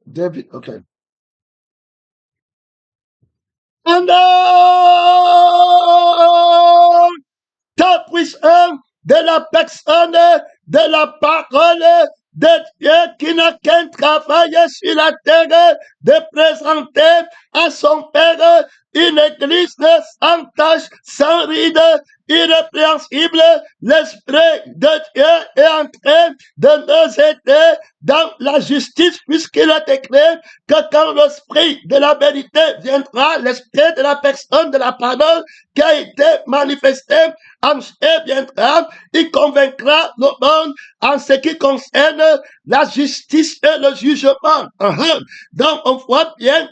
David, ok. Ta puissance de la personne, de la parole de Dieu qui n'a qu'un travail sur la terre, de présenter à son Père une église sans tache, sans ride, irrépréhensible. L'Esprit de Dieu est en train de nous aider dans la justice, puisqu'il est écrit que quand l'Esprit de la vérité viendra, l'Esprit de la personne, de la parole qui a été manifesté en chair viendra, il convaincra le monde en ce qui concerne la justice et le jugement. Donc, on voit bien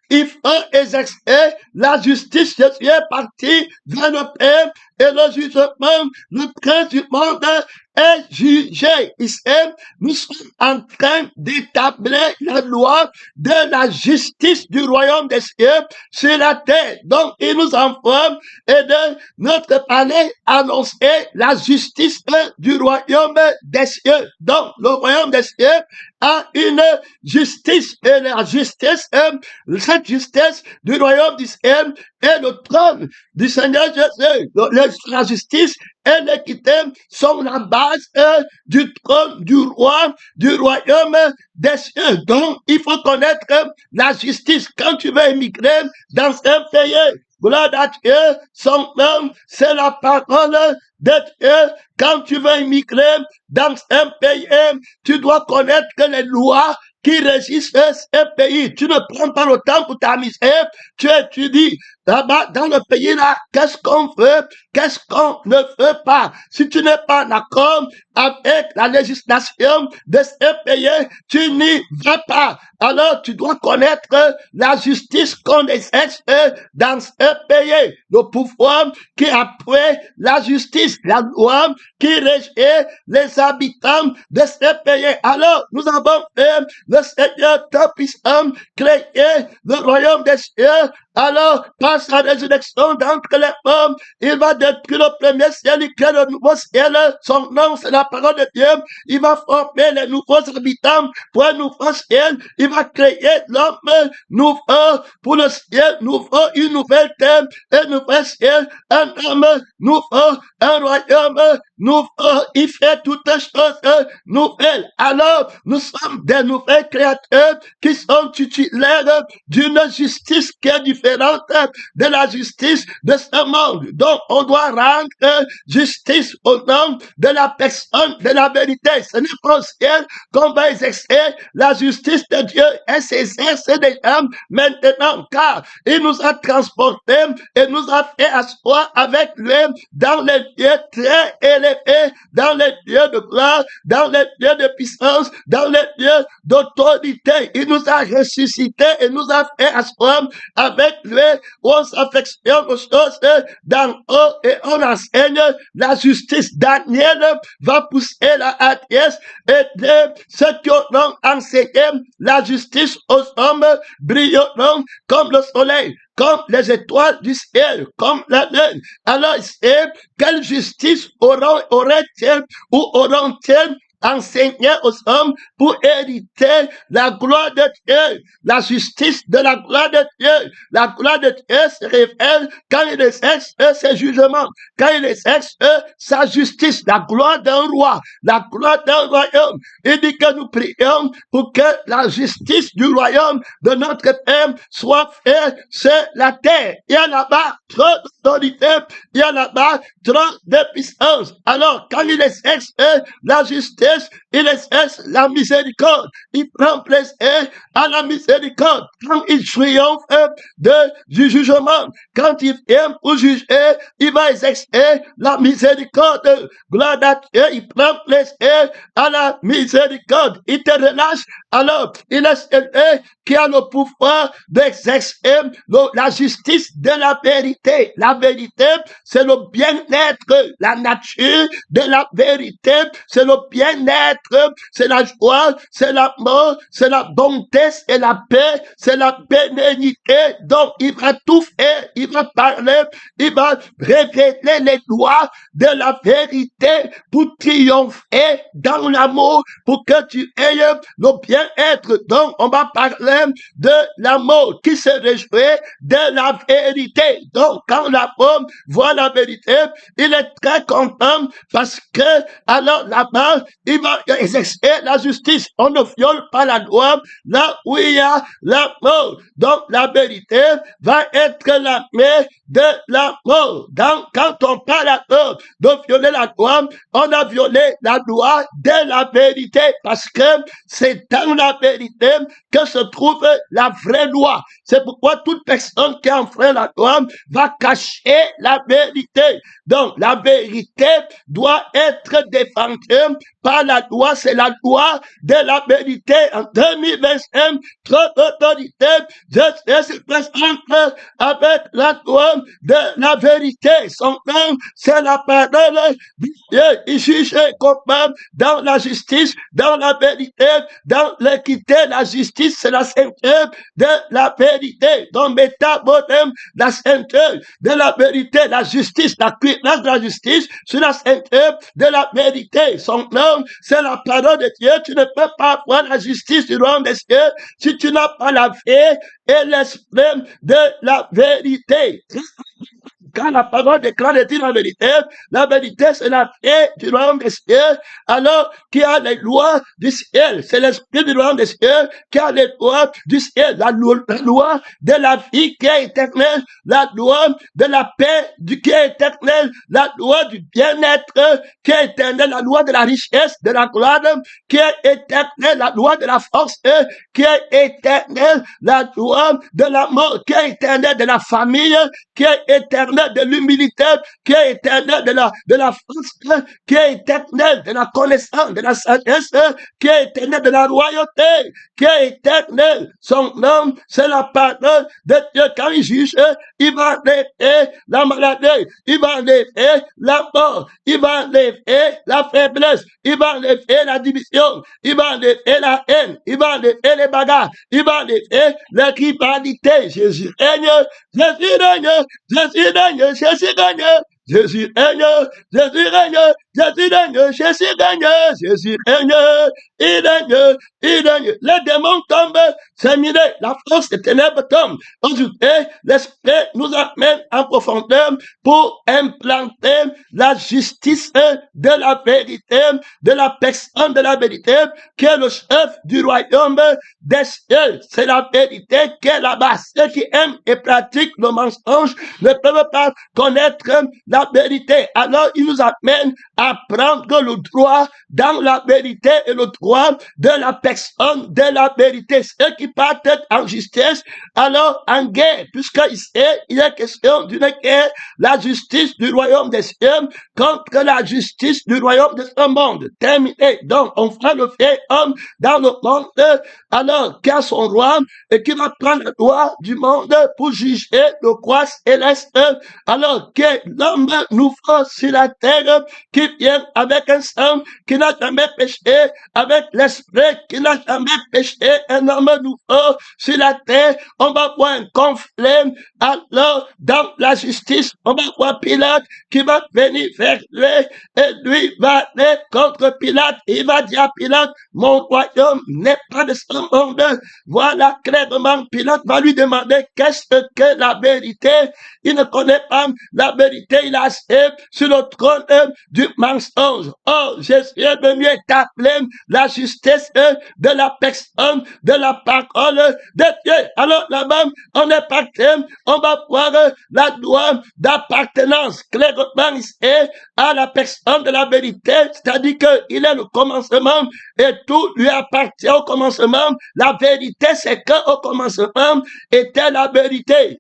qu'il faut exercer la justice. Jésus est parti vers le Père et le jugement, le prince du monde est jugé. Ici, nous sommes en train d'établir la loi de la justice du royaume des cieux sur la terre. Donc, il nous envoie et de notre palais annoncer la justice du royaume des cieux. Donc, le royaume des cieux a une justice et la justice, cette justice du royaume du ciel est le trône du Seigneur Jésus. La justice et l'équité sont la base du trône du roi, du royaume des cieux. Donc, il faut connaître la justice. Quand tu veux émigrer dans un pays, gloire à Dieu, son nom, c'est la parole de Dieu. Quand tu veux immigrer dans un pays, tu dois connaître les lois qui régissent ce pays. Tu ne prends pas le temps pour t'amuser, tu étudies. Là-bas, dans le pays-là, qu'est-ce qu'on veut, qu'est-ce qu'on ne veut pas. Si tu n'es pas d'accord avec la législation de ce pays, tu n'y vas pas. Alors, tu dois connaître la justice qu'on exerce dans ce pays. Le pouvoir qui appuie la justice, la loi qui régit les habitants de ce pays. Alors, nous avons fait le Seigneur tout-puissant créer le royaume des cieux. Alors, par sa résurrection d'entre les hommes, il va détruire le premier ciel, il crée le nouveau ciel. Son nom, c'est la parole de Dieu. Il va former les nouveaux habitants pour un nouveau ciel. Il va créer l'homme nouveau pour le ciel nouveau, une nouvelle terre, un nouvel ciel, un homme nouveau, un royaume nouveau. Il fait toutes choses nouvelles. Alors, nous sommes des nouvelles créatures qui sont titulaires d'une justice qui est différente de la justice de ce monde. Donc, on doit rendre justice au nom de la personne de la vérité. Ce n'est pas au ciel qu'on va exercer la justice de Dieu. Elle s'exerce déjà maintenant, car il nous a transportés et nous a fait asseoir avec lui dans les lieux très élevés, dans les lieux de gloire, dans les lieux de puissance, dans les lieux d'autorité. Il nous a ressuscités et nous a fait asseoir avec lui, on s'affectionne aux choses d'en haut et on enseigne la justice. Daniel va pousser la hardiesse et de ceux qui auront enseigné la justice aux hommes brilleront comme le soleil, comme les étoiles du ciel, comme la lune. Alors, c'est quelle justice aurait-il ou auront-ils enseigné aux hommes pour hériter la gloire de Dieu, la justice de la gloire de Dieu. La gloire de Dieu se révèle quand il exerce ses jugements, quand il exerce sa justice, la gloire d'un roi, la gloire d'un royaume. Il dit que nous prions pour que la justice du royaume de notre Père soit faite sur la terre. Il y a là-bas trop d'autorité, il y a là-bas trop de puissance. Alors, quand il exerce la justice, il exerce la miséricorde. Il prend plaisir à la miséricorde. Quand il triomphe du jugement, quand il vient pour juger, il va exercer la miséricorde. Gloire à Dieu, il prend plaisir à la miséricorde. Il te relâche. Alors, il est celui qui a le pouvoir d'exercer la justice de la vérité. La vérité, c'est le bien-être, la nature de la vérité, c'est le bien-être, c'est la joie, c'est l'amour, c'est la bonté, c'est la paix, c'est la bénédiction. Donc, il va tout faire, il va parler, il va révéler les lois de la vérité pour triompher dans l'amour, pour que tu aies le bien va être, donc, on va parler de l'amour qui se réjouit de la vérité. Donc, quand l'homme voit la vérité, il est très content parce que, alors là-bas, il va exercer la justice. On ne viole pas la loi là où il y a l'amour. Donc, la vérité va être l'armée de l'amour. Donc, quand on parle de violer la loi, on a violé la loi de la vérité parce que c'est dans la vérité que se trouve la vraie loi. C'est pourquoi toute personne qui enfreint la loi va cacher la vérité. Donc, la vérité doit être défendue par la loi. C'est la loi de la vérité. En 2025, trop d'autorité, je suis présente avec la loi de la vérité. Son nom, c'est la parole de Dieu. Il juge coupable dans la justice, dans la vérité, dans l'équité. La justice, c'est la sainteté de la vérité. Donc, métabodème, la sainteté de la vérité, la justice, la cuirasse de la justice, c'est la sainteté de la vérité. Son nom, c'est la parole de Dieu. Tu ne peux pas avoir la justice du royaume des cieux si tu n'as pas la vie et l'esprit de la vérité. Quand la parole déclare la vérité c'est la paix du royaume des cieux, alors qui a les lois du ciel. C'est l'esprit du royaume des cieux qui a les lois du ciel. La loi de la vie qui est éternelle, la loi de la paix qui est éternelle, la loi du bien-être qui est éternelle, la loi de la richesse, de la gloire qui est éternelle, la loi de la force qui est éternelle, la loi de la mort qui est éternelle, de la famille qui est éternelle, de l'humilité, qui est éternelle, de la force, qui est éternelle, de la connaissance, de la sagesse, qui est éternelle, de la royauté, qui est éternelle. Son nom, c'est la parole de Dieu. Quand il juge, il va enlever la maladie, il va enlever la mort, il va enlever la faiblesse, il va enlever la division, il va enlever la haine, il va enlever les bagarres, il va enlever la rivalité. Jésus règne, Jésus règne, Jésus règne, Jésus règne, Jésus règne, Jésus règne, Jésus règne, Jésus règne, Jésus règne, il règne, il règne. Les démons tombent, c'est miré, la force des ténèbres tombe. Aujourd'hui, l'esprit nous amène en profondeur pour implanter la justice de la vérité, de la personne de la vérité, qui est le chef du royaume des cieux. C'est la vérité qui est là-bas. Ceux qui aiment et pratiquent le mensonge ne peuvent pas connaître la vérité. Alors, il nous amène à prendre le droit dans la vérité et le droit de la personne de la vérité. Ceux qui partent en justice, alors en guerre, puisqu'il est question d'une guerre, la justice du royaume des cieux contre la justice du royaume de ce monde. Terminé. Donc, on fera le vieil homme dans le monde, alors qui a son roi et qui va prendre le droit du monde pour juger le roi céleste. Alors que l'homme nouveau sur la terre qui vient avec un sang qui n'a jamais péché, avec l'esprit qui n'a jamais péché, un homme nouveau sur la terre, on va voir un conflit. Alors, dans la justice, on va voir Pilate qui va venir vers lui et lui va aller contre Pilate. Il va dire à Pilate, mon royaume n'est pas de ce monde. Voilà clairement, Pilate va lui demander qu'est-ce que la vérité. Il ne connaît pas la vérité, il a assis sur le trône du mensonge. Oh, Jésus est venu établir la justice de la personne, de la parole de Dieu. Alors là-bas, on est parti, on va voir la loi d'appartenance clairement ici à la personne de la vérité, c'est-à-dire qu'il est le commencement et tout lui appartient au commencement. La vérité, c'est qu'au commencement était la vérité,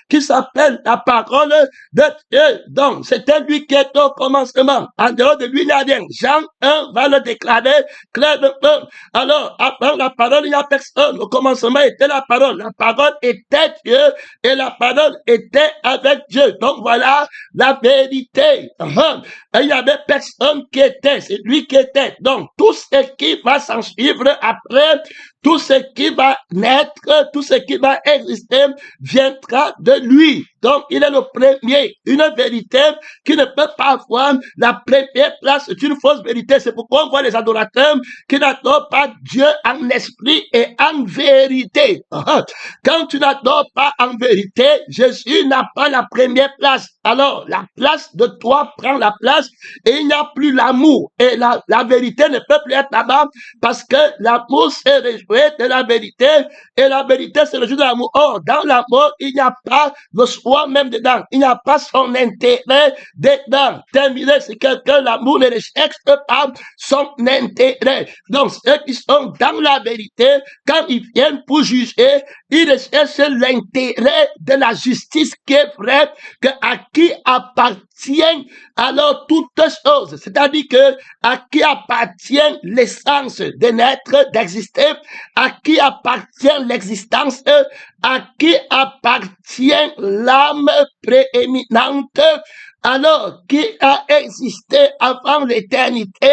qui s'appelle la parole de Dieu. Donc, c'était lui qui était au commencement. En dehors de lui, il n'y a rien. Jean 1 va le déclarer clairement. Alors, après la parole, il n'y a personne. Au commencement était la parole. La parole était Dieu et la parole était avec Dieu. Donc, voilà la vérité. Et il n'y avait personne qui était. C'est lui qui était. Donc, tout ce qui va s'en suivre après, tout ce qui va naître, tout ce qui va exister viendra de lui. Donc, il est le premier. Une vérité qui ne peut pas avoir la première place. C'est une fausse vérité. C'est pourquoi on voit les adorateurs qui n'adorent pas Dieu en esprit et en vérité. Quand tu n'adores pas en vérité, Jésus n'a pas la première place. Alors, la place de toi prend la place et il n'y a plus l'amour. Et la vérité ne peut plus être là-bas parce que l'amour s'est réjoui de la vérité et la vérité se réjouit de l'amour. Or, dans l'amour, il n'y a pas le soi-même dedans. Il n'y a pas son intérêt dedans. Terminé, c'est quelqu'un, l'amour ne recherche pas son intérêt. Donc, ceux qui sont dans la vérité, quand ils viennent pour juger, ils recherchent l'intérêt de la justice qui est vraie, que à qui appartient alors toutes choses. C'est-à-dire que à qui appartient l'essence de naître, d'exister, à qui appartient l'existence, à qui appartient l'âme prééminente, alors qui a existé avant l'éternité,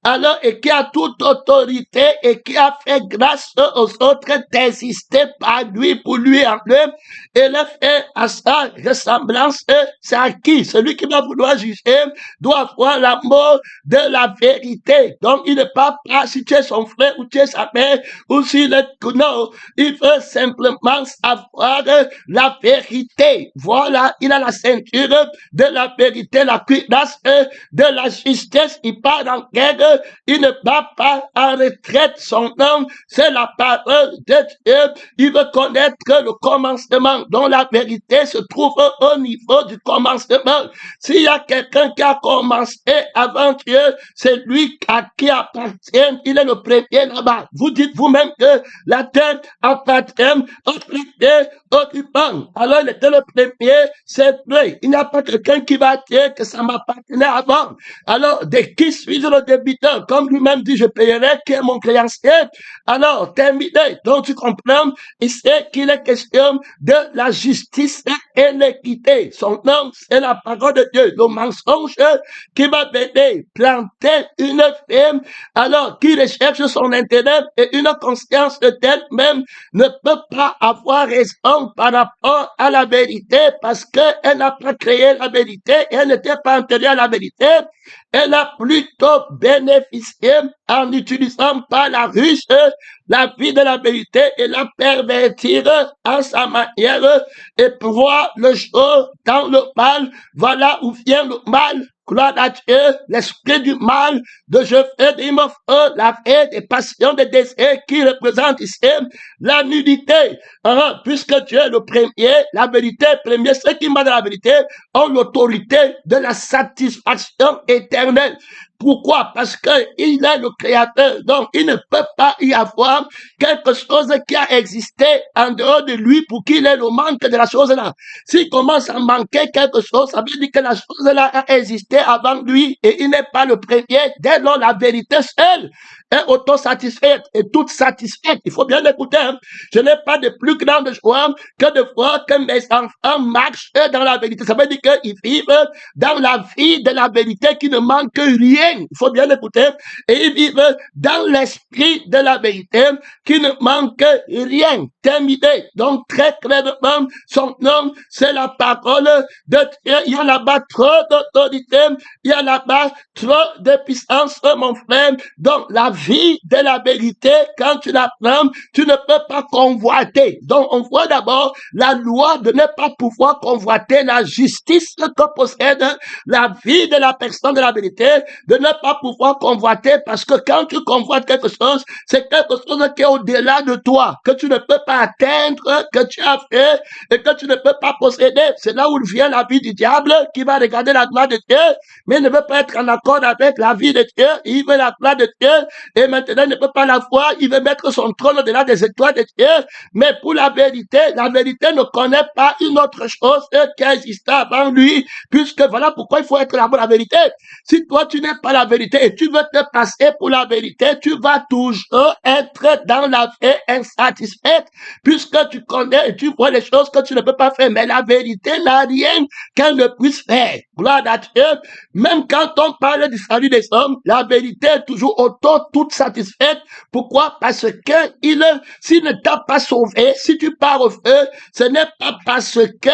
alors et qui a toute autorité et qui a fait grâce aux autres d'exister par lui, pour lui en eux, et le fait à sa ressemblance, c'est à qui? Celui qui va vouloir juger doit avoir l'amour de la vérité. Donc il ne parle pas si tu es son frère ou tu es sa mère ou s'il est... Non, il veut simplement savoir la vérité. Voilà, il a la ceinture de la vérité, la cuirasse de la justice. Il part en guerre, il ne bat pas en retraite. Son nom, c'est la parole de Dieu. Il veut connaître le commencement, dont la vérité se trouve au niveau du commencement. S'il y a quelqu'un qui a commencé avant Dieu, c'est lui à qui appartient. Il est le premier là-bas. Vous dites vous-même que la terre appartient au premier occupant. Alors il était le premier, c'est vrai. Il n'y a pas quelqu'un qui va dire que ça m'appartenait avant. Alors, de qui suis-je le débiteur? Comme lui-même dit, je payerai, qui est mon créancier. Alors, terminé. Donc, tu comprends, ici qu'il est question de la justice et l'équité. Son nom, c'est la parole de Dieu. Le mensonge qui va venir planter une femme, alors qui recherche son intérêt et une conscience d'elle-même ne peut pas avoir raison par rapport à la vérité parce qu'elle n'a pas créé la vérité et elle n'était pas antérieure à la vérité. Elle a plutôt bénéficié en utilisant par la ruse la vie de la vérité et la pervertir en sa manière et voir le jour dans le mal. Voilà où vient le mal. Gloire à Dieu, l'esprit du mal, de je fais des mots, la vie des passions, des désirs qui représentent ici la nudité. Puisque Dieu est le premier, la vérité est premier, ceux qui mandent la vérité ont l'autorité de la satisfaction éternelle. Pourquoi? Parce que il est le créateur. Donc, il ne peut pas y avoir quelque chose qui a existé en dehors de lui pour qu'il ait le manque de la chose-là. S'il commence à manquer quelque chose, ça veut dire que la chose-là a existé avant lui et il n'est pas le premier. Dès lors, la vérité seule est autosatisfaite et toute satisfaite. Il faut bien l'écouter. Je n'ai pas de plus grande joie que de voir que mes enfants marchent dans la vérité. Ça veut dire qu'ils vivent dans la vie de la vérité qui ne manque rien. Il faut bien l'écouter. Et ils vivent dans l'esprit de la vérité qui ne manque rien. Terminé. Donc, très clairement, son nom, c'est la parole de Dieu. Il y a là-bas trop d'autorité. Il y a là-bas trop de puissance, mon frère. Donc, la vie de la vérité, quand tu la prends, tu ne peux pas convoiter. Donc, on voit d'abord la loi de ne pas pouvoir convoiter la justice que possède la vie de la personne de la vérité, de ne pas pouvoir convoiter parce que quand tu convoites quelque chose, c'est quelque chose qui est au-delà de toi, que tu ne peux pas atteindre, que tu as fait et que tu ne peux pas posséder. C'est là où vient la vie du diable qui va regarder la gloire de Dieu, mais ne veut pas être en accord avec la vie de Dieu. Il veut la gloire de Dieu et maintenant il ne peut pas la voir. Il veut mettre son trône au-delà des étoiles de Dieu. Mais pour la vérité ne connaît pas une autre chose qui a existé avant lui, puisque voilà pourquoi il faut être là pour la vérité. Si toi tu n'es pas la vérité et tu veux te passer pour la vérité, tu vas toujours être dans la vie insatisfaite, puisque tu connais et tu vois les choses que tu ne peux pas faire. Mais la vérité n'a rien qu'elle ne puisse faire. Gloire à Dieu. Même quand on parle du salut des hommes, la vérité est toujours toute satisfaite. Pourquoi? Parce que s'il ne t'a pas sauvé, si tu pars au feu, ce n'est pas parce que,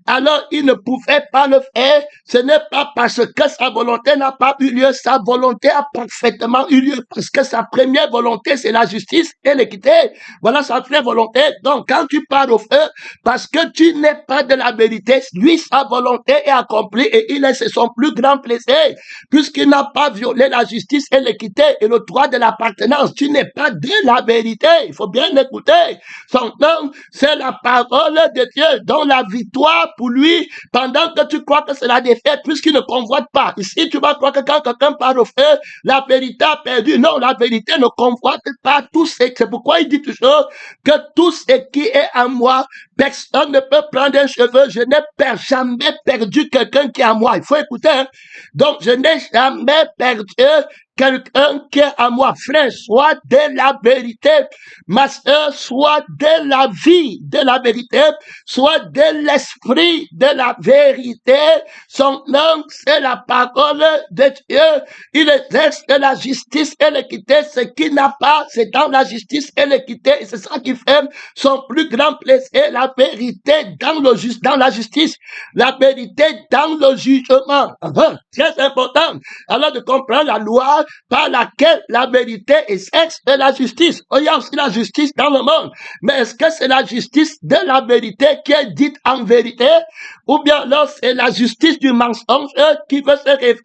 alors il ne pouvait pas le faire, ce n'est pas parce que sa volonté n'a pas eu lieu, sa volonté a parfaitement eu lieu, parce que sa première volonté, c'est la justice et l'équité. Voilà sa vraie volonté. Donc, quand tu pars au feu, parce que tu n'es pas de la vérité, lui, sa volonté est accomplie et c'est son plus grand plaisir, puisqu'il n'a pas violé la justice et l'équité et le droit de l'appartenance. Tu n'es pas de la vérité. Il faut bien écouter. Son nom, c'est la parole de Dieu, dont la victoire pour lui, pendant que tu crois que c'est la défaite, puisqu'il ne convoite pas. Ici, tu vas croire que quand quelqu'un part au feu, la vérité a perdu. Non, la vérité ne convoite pas tout ce. C'est pourquoi il dit toujours que tout ce qui est à moi, personne ne peut prendre un cheveu. Je n'ai jamais perdu quelqu'un qui est à moi. Il faut écouter. Hein? Donc, je n'ai jamais perdu quelqu'un qui est à moi. Frère, soit de la vérité. Ma soeur, soit de la vie de la vérité. Soit de l'esprit de la vérité. Son nom, c'est la parole de Dieu. Il exerce la justice et l'équité. Ce qu'il n'a pas, c'est dans la justice et l'équité. Et c'est ça qui fait son plus grand plaisir. La vérité dans la justice. La vérité dans le jugement. Très important. Alors de comprendre la loi par laquelle la vérité exerce de la justice. Il y a aussi la justice dans le monde. Mais est-ce que c'est la justice de la vérité qui est dite en vérité? Ou bien là, c'est la justice du mensonge qui veut se révéler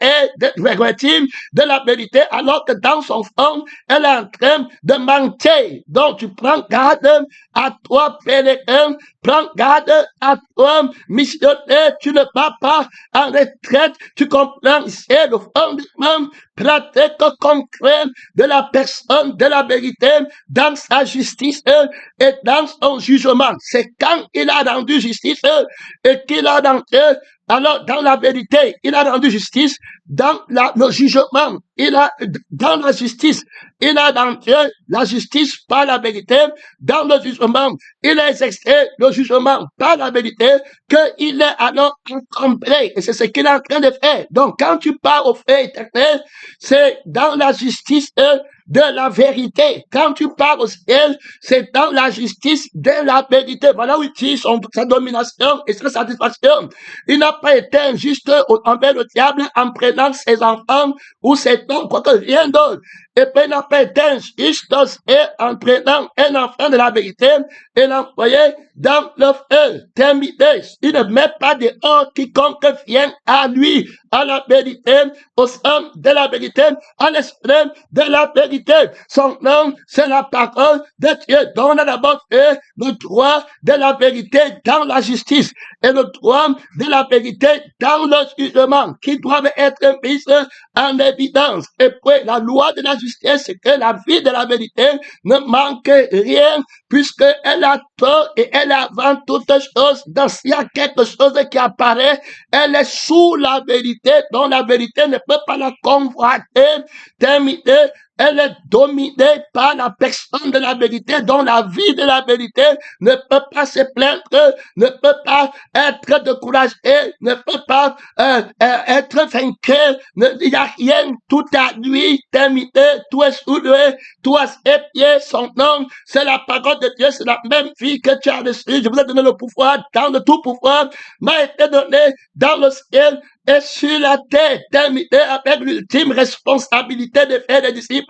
de la vérité, alors que dans son fond, elle est en train de mentir. Donc, tu prends garde à toi, pèlerin, prends garde à toi, missionnaire, tu ne vas pas en retraite, tu comprends, c'est le fondement pratique concret de la personne de la vérité dans sa justice et dans son jugement. C'est quand il a rendu justice et qu'il a rendu, alors dans la vérité, il a rendu justice, dans le jugement, dans la justice, il a rendu la justice par la vérité, dans le jugement, il a exercé le jugement par la vérité, qu'il est alors incomplet, et c'est ce qu'il est en train de faire. Donc, quand tu pars au feu éternel, c'est dans la justice de la vérité. Quand tu pars au ciel, c'est dans la justice de la vérité. Voilà où il tire sa domination et sa satisfaction. Il n'a pas été injuste envers le diable en prenant ses enfants ou ses dons, quoi que rien d'autre. Et puis il n'a pas été injuste et en prenant un enfant de la vérité et l'envoyer dans le feu. Terminé. Il ne met pas dehors quiconque vient à lui, à la vérité, au sein de la vérité, à l'esprit de la vérité. Son nom, c'est la parole de Dieu. Donc on a d'abord fait le droit de la vérité dans la justice et le droit de la vérité dans le jugement qui doivent être mis en évidence. Et puis la loi de la justice, c'est que la vie de la vérité ne manque rien puisqu'elle a tort et elle a avant toute chose. Donc s'il y a quelque chose qui apparaît, elle est sous la vérité, dont la vérité ne peut pas la convoiter, terminer. Elle est dominée par la personne de la vérité, dont la vie de la vérité ne peut pas se plaindre, ne peut pas être découragée, ne peut pas être vainqueur. Il n'y a rien, tout à lui, terminé, tout est sous lui, tout à ses pieds, son nom, c'est la parole de Dieu, c'est la même vie que tu as reçue. Je vous ai donné le pouvoir, dans le tout pouvoir m'a été donné dans le ciel et sur la terre, terminé avec l'ultime responsabilité de faire des disciples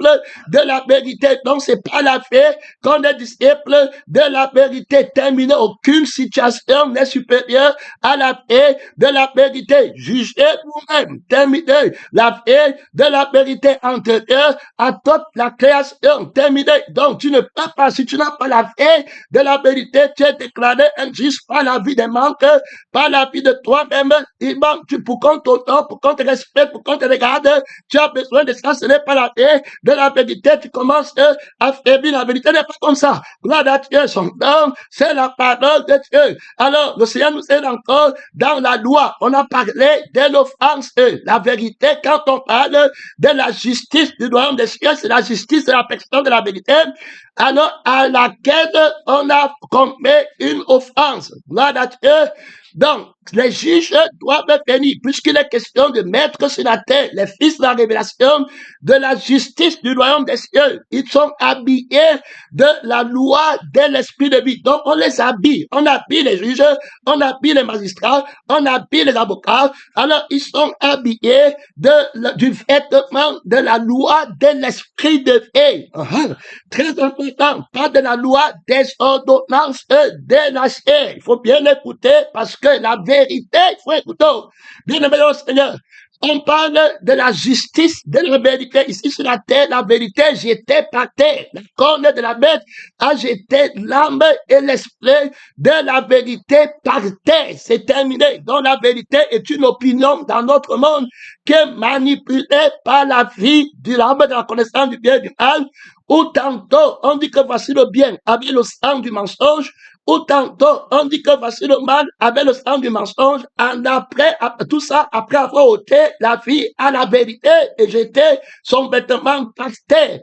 de la vérité. Donc, c'est pas la fait qu'on est disciple de la vérité. Terminé, aucune situation n'est supérieure à la paix de la vérité. Jugez vous-même. Terminé, la paix de la vérité antérieure à toute la création. Terminé. Donc, tu ne peux pas, si tu n'as pas la paix de la vérité, tu es déclaré injuste par la vie des manques, par la vie de toi-même. Il manque, pour qu'on t'entende, pour qu'on te respecte, pour qu'on te regarde, tu as besoin de ça. Ce n'est pas la paix de la vérité. Tu commences à faiblir. La vérité n'est pas comme ça. Gloire à Dieu, son nom, c'est la parole de Dieu. Alors, le Seigneur nous aide encore dans la loi. On a parlé de l'offense. La vérité, quand on parle de la justice du royaume des cieux, c'est la justice de la personne de la vérité. alors à laquelle on a commis une offense. Gloire à Dieu. Donc, les juges doivent venir, puisqu'il est question de mettre sur la terre les fils de la révélation de la justice du royaume des cieux. Ils sont habillés de la loi de l'esprit de vie. Donc, on les habille. On habille les juges, on habille les magistrats, on habille les avocats. Alors, ils sont habillés du vêtement de la loi de l'esprit de vie. Très important. Pas de la loi des ordonnances de la chair. Il faut bien écouter parce que la vérité, il faut écouter. Bien aimé au Seigneur. On parle de la justice, de la vérité. Ici sur la terre, la vérité jetée par terre. La corne de la bête a jeté l'âme et l'esprit de la vérité par terre. C'est terminé. Donc la vérité est une opinion dans notre monde qui est manipulée par la vie de l'âme, de la connaissance du bien et du mal. Ou tantôt, on dit que voici le bien avec le sang du mensonge. Ou tantôt, on dit que voici le mal avec le sang du mensonge. Après tout ça, après avoir ôté la vie à la vérité et jeté son vêtement par terre.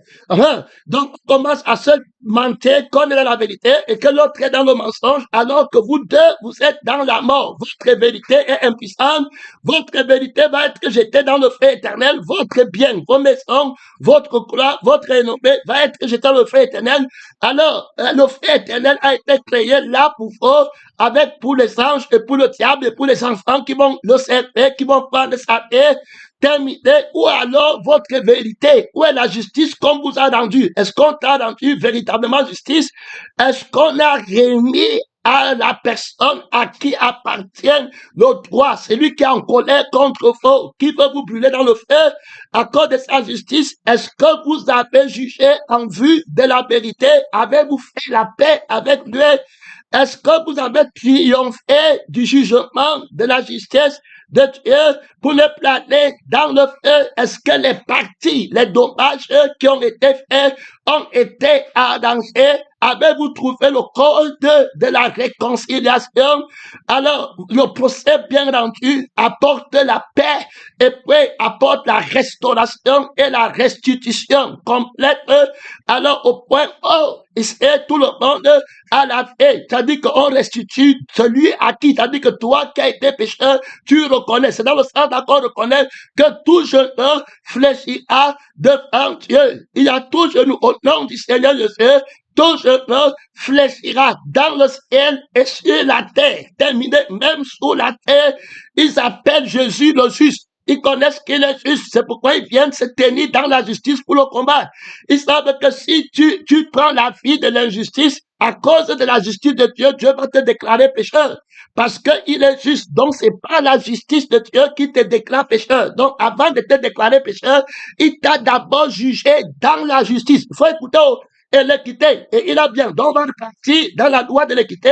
Donc, on commence à se mentir qu'on est dans la vérité et que l'autre est dans le mensonge, alors que vous deux, vous êtes dans la mort. Votre vérité est impuissante. Votre vérité va être jetée dans le feu éternel. Votre bien, vos maisons, votre gloire, votre renommée va être jeté dans le feu éternel. Alors, le feu éternel a été créé là pour vous, avec pour les anges et pour le diable et pour les enfants qui vont le servir, qui vont prendre sa paix, terminé. Ou alors votre vérité, où est la justice qu'on vous a rendue? Est-ce qu'on t'a rendu véritablement justice? Est-ce qu'on a remis à la personne à qui appartient le droit, celui qui est en colère contre vous, qui veut vous brûler dans le feu à cause de sa justice? Est-ce que vous avez jugé en vue de la vérité? Avez-vous fait la paix avec lui? Est-ce que vous avez triomphé du jugement de la justice de Dieu pour ne planer dans le feu? Est-ce que les parties, les dommages qui ont été faits ont été arrangés? Avez-vous trouvé le code de la réconciliation? Alors, le procès bien rendu apporte la paix et puis apporte la restauration et la restitution complète. Alors, au point où tout le monde a la paix. C'est-à-dire qu'on restitue celui à qui, c'est-à-dire que toi qui as été pécheur, tu reconnais. C'est dans le sens d'accord reconnaître que tout genou fléchira devant Dieu. Il y a tout genou au nom du Seigneur Jésus. Tout genou fléchira dans le ciel et sur la terre. Terminé, même sous la terre, ils appellent Jésus le juste. Ils connaissent qu'il est juste. C'est pourquoi ils viennent se tenir dans la justice pour le combat. Ils savent que si tu prends la vie de l'injustice, à cause de la justice de Dieu, Dieu va te déclarer pécheur. Parce qu'il est juste. Donc, c'est pas la justice de Dieu qui te déclare pécheur. Donc, avant de te déclarer pécheur, il t'a d'abord jugé dans la justice. Il faut écouter et l'équité. Et il a bien. Donc, on est parti dans la loi de l'équité.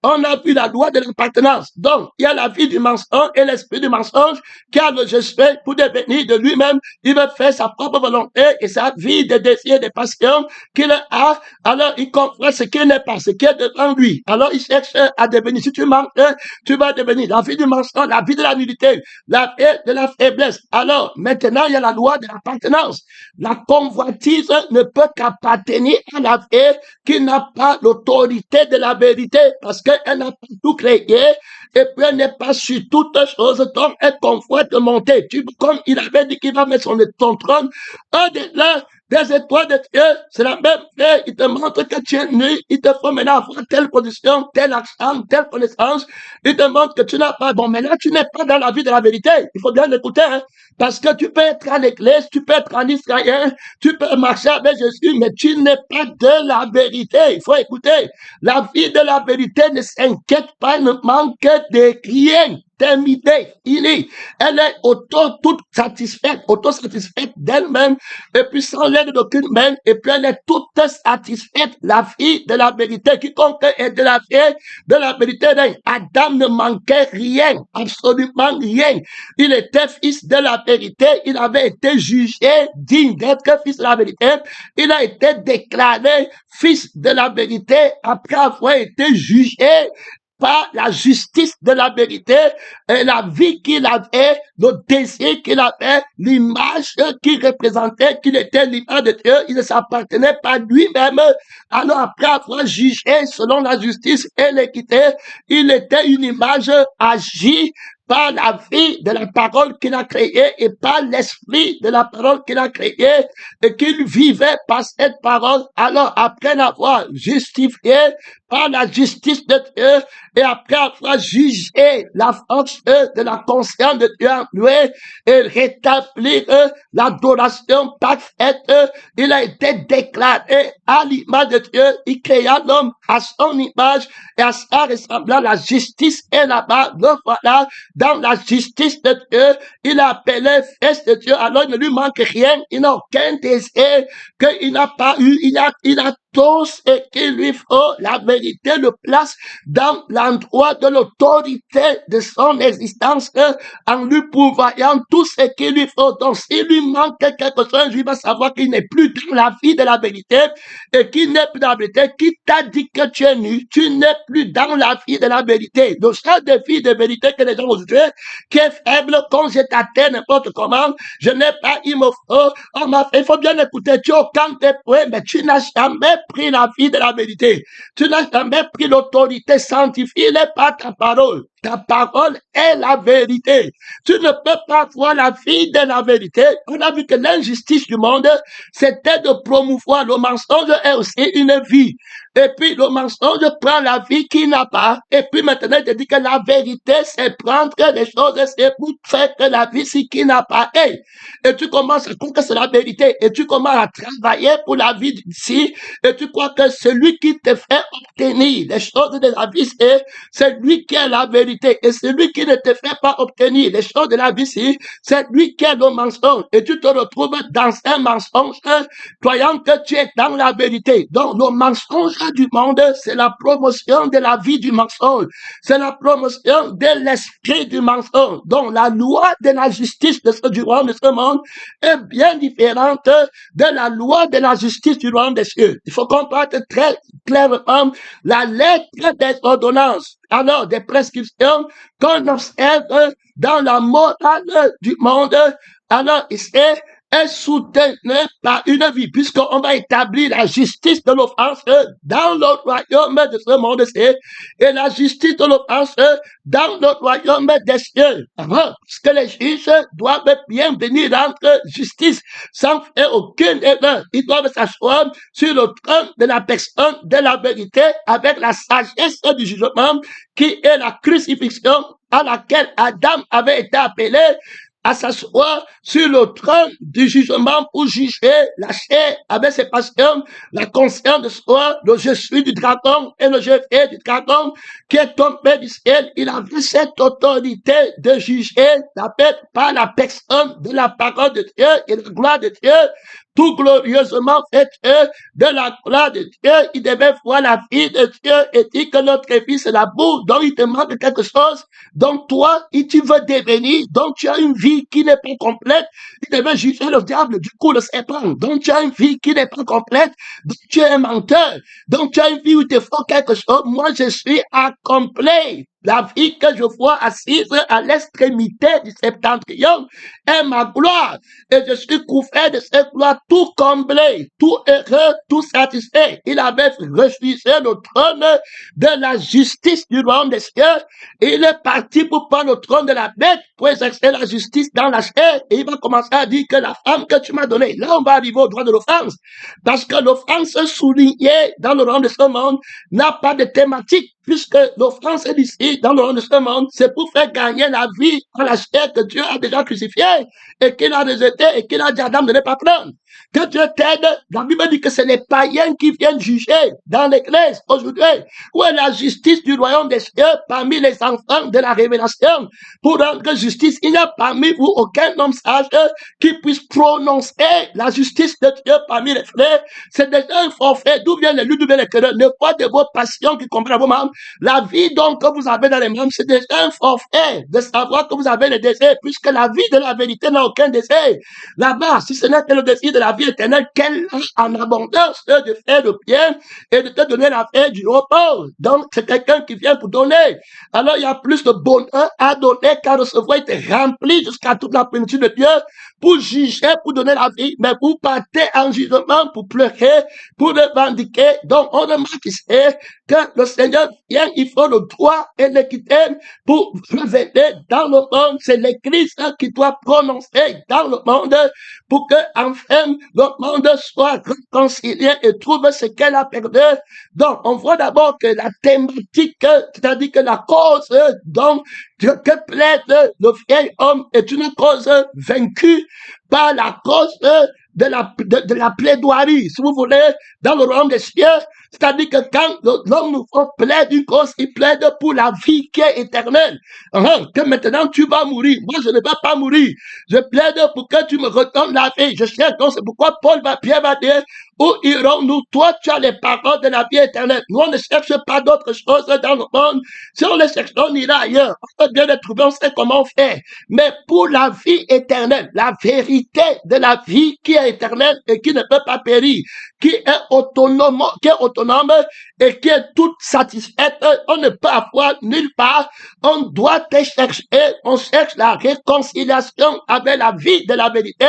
On a vu la loi de l'appartenance. Donc, il y a la vie du mensonge et l'esprit du mensonge qui a le je suis pour devenir de lui-même. Il veut faire sa propre volonté et sa vie de désirs, de passions qu'il a. Alors, il comprend ce qu'il n'est pas, ce qui est devant lui. Alors, il cherche à devenir. Si tu manques, tu vas devenir la vie du mensonge, la vie de la nullité, la vie de la faiblesse. Alors, maintenant, il y a la loi de l'appartenance. La convoitise ne peut qu'appartenir à la vie qui n'a pas l'autorité de la vérité parce qu'elle n'a pas tout créé et puis elle n'est pas sur toutes choses, donc elle convoite monter. Comme il avait dit qu'il va mettre son trône au-delà des étoiles de Dieu, c'est la même chose. Il te montre que tu es nu, il te faut maintenant avoir telle position, tel accent, telle connaissance. Il te montre que tu n'as pas. Bon, mais là, tu n'es pas dans la vie de la vérité. Il faut bien l'écouter, hein, parce que tu peux être à l'église, tu peux être en Israël, tu peux marcher avec Jésus, mais tu n'es pas de la vérité. Il faut écouter. La vie de la vérité ne s'inquiète pas, ne manque de rien. Terminée, elle est toute satisfaite, auto-satisfaite d'elle-même, et puis sans l'aide d'aucune main, et puis elle est toute satisfaite, la vie de la vérité, quiconque est de la vie de la vérité, Adam ne manquait rien, absolument rien. Il était fils de la vérité, il avait été jugé digne d'être fils de la vérité, il a été déclaré fils de la vérité après avoir été jugé par la justice de la vérité et la vie qu'il avait, le désir qu'il avait, l'image qu'il représentait, qu'il était l'image de Dieu, il ne s'appartenait pas lui-même. Alors après avoir jugé selon la justice et l'équité, il était une image agie par la vie de la parole qu'il a créée et par l'esprit de la parole qu'il a créée et qu'il vivait par cette parole. Alors, après l'avoir justifié par la justice de Dieu et après avoir jugé la force de la conscience de Dieu en lui et rétablir l'adoration parfaite, il a été déclaré à l'image de Dieu. Il créa l'homme à son image et à sa ressemblance. La justice est là-bas. Donc voilà, dans la justice de Dieu, il a appelé fils de Dieu. Alors il ne lui manque rien. Il n'a aucun désir qu'il n'a pas eu. Il a tout ce qu'il lui faut. La vérité le place dans l'endroit de l'autorité de son existence en lui pourvoyant tout ce qu'il lui faut. Donc s'il lui manque quelque chose, il va savoir qu'il n'est plus dans la vie de la vérité et qu'il n'est plus dans la vérité. Qui t'a dit que tu es nu? Tu n'es plus dans la vie de la vérité. Le seul défi de vérité que les gens aujourd'hui, qui est faible, quand je t'atteins n'importe comment, je n'ai pas, il me faut, il faut bien écouter, tu es au camp des points, mais tu n'as jamais pris la vie de la vérité. Tu n'as jamais pris l'autorité sanctifiée par ta parole. Ta parole est la vérité. Tu ne peux pas voir la vie de la vérité. On a vu que l'injustice du monde, c'était de promouvoir le mensonge est aussi une vie. Et puis le mensonge prend la vie qu'il n'a pas. Et puis maintenant, il te dit que la vérité, c'est prendre les choses, c'est pour faire que la vie, c'est qu'il n'a pas. Hey. Et tu commences à croire que c'est la vérité. Et tu commences à travailler pour la vie d'ici. Et tu crois que celui qui te fait obtenir les choses de la vie, c'est lui qui est la vérité. Et celui qui ne te fait pas obtenir les choses de la vie, c'est lui qui est le mensonge. Et tu te retrouves dans un mensonge, croyant que tu es dans la vérité. Donc, le mensonge du monde, c'est la promotion de la vie du mensonge. C'est la promotion de l'esprit du mensonge. Donc, la loi de la justice de ce royaume de ce monde est bien différente de la loi de la justice du royaume des cieux. Il faut comprendre très clairement la lettre des ordonnances, alors des prescriptions qu'on observe dans la morale du monde, alors est soutenu par une vie, puisqu'on va établir la justice de l'offense dans le royaume de ce monde et la justice de l'offense dans le royaume des cieux. Parce que les juges doivent bien venir rendre justice sans faire aucune erreur. Ils doivent s'asseoir sur le trône de la personne de la vérité avec la sagesse du jugement qui est la crucifixion à laquelle Adam avait été appelé à s'asseoir sur le trône du jugement pour juger la chair avec ses passions, la conscience de soi, le je suis du dragon et le je fais du dragon qui est tombé du ciel. Il avait cette autorité de juger la bête par la personne de la parole de Dieu et la gloire de Dieu. Tout glorieusement fait de la gloire de Dieu. Il devait voir la vie de Dieu et dire que notre vie c'est la boue, donc il te manque quelque chose. Donc toi, tu veux devenir, donc tu as une vie qui n'est pas complète. Il devait juger le diable, du coup le serpent. Donc tu as une vie qui n'est pas complète. Donc tu es un menteur. Donc tu as une vie où il te faut quelque chose. Moi je suis accompli. La vie que je vois assise à l'extrémité du septentrion est ma gloire. Et je suis couvert de cette gloire, tout comblé, tout heureux, tout satisfait. Il avait refusé le trône de la justice du royaume des cieux. Et il est parti pour prendre le trône de la bête pour exercer la justice dans la chair. Et il va commencer à dire que la femme que tu m'as donnée, là on va arriver au droit de l'offense. Parce que l'offense soulignée dans le royaume de ce monde n'a pas de thématique. Puisque l'offense est ici, dans le monde de ce monde, c'est pour faire gagner la vie à la chair que Dieu a déjà crucifiée et qu'il a rejeté et qu'il a dit à Adam de ne pas prendre. Que Dieu t'aide, la Bible dit que c'est les païens qui viennent juger dans l'église aujourd'hui. Où est la justice du royaume des cieux parmi les enfants de la révélation? Pour rendre justice, il n'y a parmi vous aucun homme sage qui puisse prononcer la justice de Dieu parmi les frères. C'est déjà un forfait. D'où viennent les luttes, d'où viennent les querelles? Ne pas de vos passions qui comprennent vos membres. La vie donc que vous avez dans les membres, c'est déjà un forfait de savoir que vous avez le désir, puisque la vie de la vérité n'a aucun désir. Là-bas, si ce n'est que le désir de la vie éternelle qu'elle a en abondance de faire le bien et de te donner la paix du repos. Donc, c'est quelqu'un qui vient pour donner. Alors, il y a plus de bonheur à donner qu'à recevoir. Il te remplit jusqu'à toute la plénitude de Dieu pour juger, pour donner la vie, mais vous partez en jugement pour pleurer, pour revendiquer. Donc, on remarque ici que le Seigneur vient, il faut le droit et l'équité pour révéler dans le monde. C'est l'Église qui doit prononcer dans le monde pour que, enfin, le monde soit réconcilié et trouve ce qu'elle a perdu. Donc, on voit d'abord que la thématique, c'est-à-dire que la cause, donc, que plaide le vieil homme est une cause vaincue par la cause de la plaidoirie, si vous voulez, dans le royaume des cieux. C'est-à-dire que quand l'homme nous plaide une cause, il plaide pour la vie qui est éternelle. Que maintenant tu vas mourir. Moi, je ne vais pas mourir. Je plaide pour que tu me redonnes la vie. Je cherche donc, c'est pourquoi Pierre va dire, où irons-nous? Toi, tu as les paroles de la vie éternelle. Nous, on ne cherche pas d'autres choses dans le monde. Si on les cherche, on ira ailleurs. On peut bien les trouver, on sait comment faire. Mais pour la vie éternelle, la vérité de la vie qui est éternelle et qui ne peut pas périr, qui est autonome et qui est toute satisfaite, on ne peut avoir nulle part. On doit te chercher, on cherche la réconciliation avec la vie de la vérité.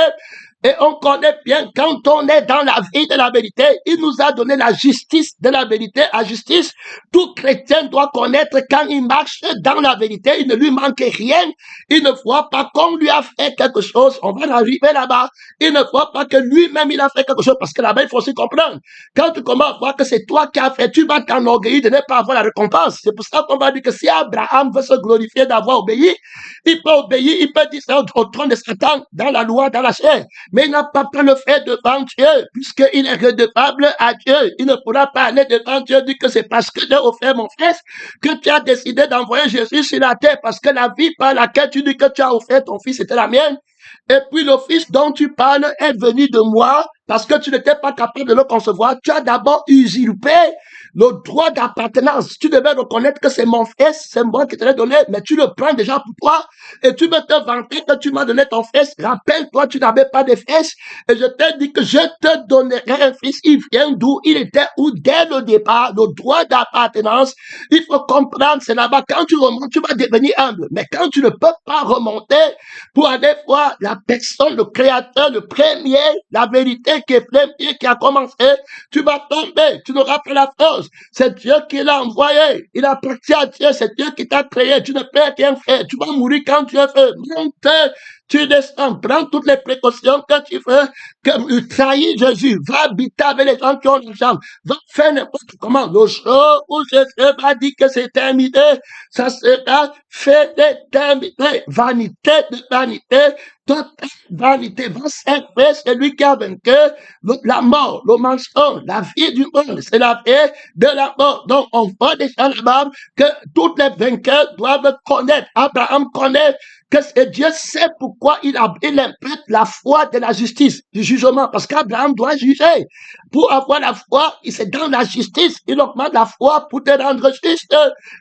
Et on connaît bien, quand on est dans la vie de la vérité, il nous a donné la justice de la vérité. La justice, tout chrétien doit connaître quand il marche dans la vérité, il ne lui manque rien. Il ne voit pas qu'on lui a fait quelque chose. On va arriver là-bas. Il ne voit pas que lui-même il a fait quelque chose. Parce que là-bas, il faut aussi comprendre. Quand tu commences à voir que c'est toi qui as fait, tu vas t'enorgueillir de ne pas avoir la récompense. C'est pour ça qu'on va dire que si Abraham veut se glorifier d'avoir obéi, il peut obéir, il peut dire ça au trône de Satan, dans la loi, dans la chair. Mais il n'a pas pu le faire devant Dieu, puisqu'il est redevable à Dieu. Il ne pourra pas aller devant Dieu, dire que c'est parce que Dieu a offert mon fils que tu as décidé d'envoyer Jésus sur la terre, parce que la vie par laquelle tu dis que tu as offert ton fils était la mienne. Et puis le fils dont tu parles est venu de moi, parce que tu n'étais pas capable de le concevoir. Tu as d'abord usurpé le droit d'appartenance. Tu devais reconnaître que c'est mon fils, c'est moi qui te l'ai donné, mais tu le prends déjà pour toi et tu veux te vanter que tu m'as donné ton fils. Rappelle-toi, tu n'avais pas de fils et je t'ai dit que je te donnerai un fils. Il vient d'où il était, où dès le départ, le droit d'appartenance. Il faut comprendre, c'est là-bas. Quand tu remontes, tu vas devenir humble. Mais quand tu ne peux pas remonter pour aller voir la personne, le créateur, le premier, la vérité qui est pleine, qui a commencé, tu vas tomber, tu n'auras pas la force. C'est Dieu qui l'a envoyé. Il appartient à Dieu. C'est Dieu qui t'a créé. Tu ne peux rien faire. Tu vas mourir quand tu es fait. Monte, tu descends. Prends toutes les précautions que tu veux. Que trahis Jésus. Va habiter avec les gens qui ont l'argent. Va faire n'importe comment. Le jour où Jésus va dire que c'est terminé, ça sera fait de terminé. Vanité de vanité. Toute vanité va servir celui qui a vaincu la mort, le mensonge, la vie du monde. C'est la vie de la mort. Donc, on voit déjà là-bas que tous les vainqueurs doivent connaître. Abraham connaît que Dieu sait pourquoi il imprète la foi de la justice, du jugement. Parce qu'Abraham doit juger. Pour avoir la foi, c'est dans la justice. Il augmente la foi pour te rendre juste.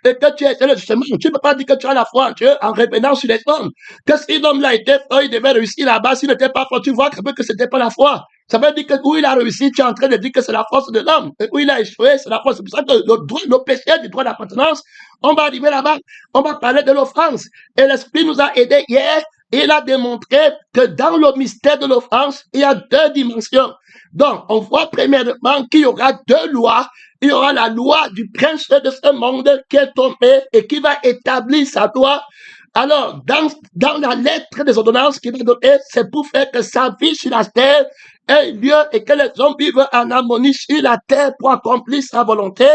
Et que tu es le jugement. Tu ne peux pas dire que tu as la foi en Dieu en revenant sur les hommes. Que si l'homme l'a été fort, il devait réussir là-bas. S'il n'était pas fort, tu vois que c'était pas la foi. Ça veut dire que où il a réussi, tu es en train de dire que c'est la force de l'homme. Et où il a échoué, c'est la force. C'est pour ça que le péché du droit d'appartenance, on va arriver là-bas, on va parler de l'offense. Et l'Esprit nous a aidés hier. Il a démontré que dans le mystère de l'offense, il y a deux dimensions. Donc, on voit premièrement qu'il y aura deux lois. Il y aura la loi du prince de ce monde qui est tombé et qui va établir sa loi. Alors, dans la lettre des ordonnances qu'il va donner, c'est pour faire que sa vie sur la terre ait lieu et que les hommes vivent en harmonie sur la terre pour accomplir sa volonté.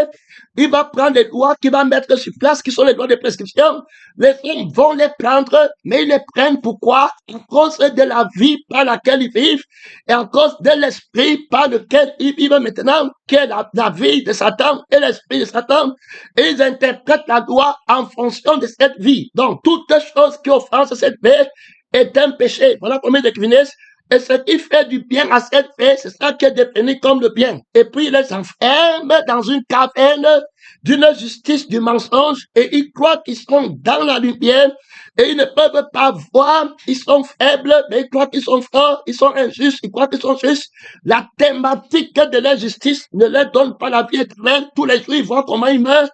Il va prendre les lois qu'il va mettre sur place, qui sont les lois de prescription. Les hommes vont les prendre, mais ils les prennent pourquoi? À cause de la vie par laquelle ils vivent et à cause de l'esprit par lequel ils vivent maintenant, qui est la vie de Satan et l'esprit de Satan. Et ils interprètent la loi en fonction de cette vie. Donc, toute chose qui offense cette vie est un péché. Voilà combien de Quinésis. Et ce qui fait du bien à cette vie, c'est ça qui est défini comme le bien. Et puis, il les enferme dans une caverne d'une justice du mensonge et ils croient qu'ils sont dans la lumière et ils ne peuvent pas voir, ils sont faibles, mais ils croient qu'ils sont forts, ils sont injustes, ils croient qu'ils sont justes. La thématique de l'injustice ne leur donne pas la vie éternelle. Tous les jours, ils voient comment ils meurent.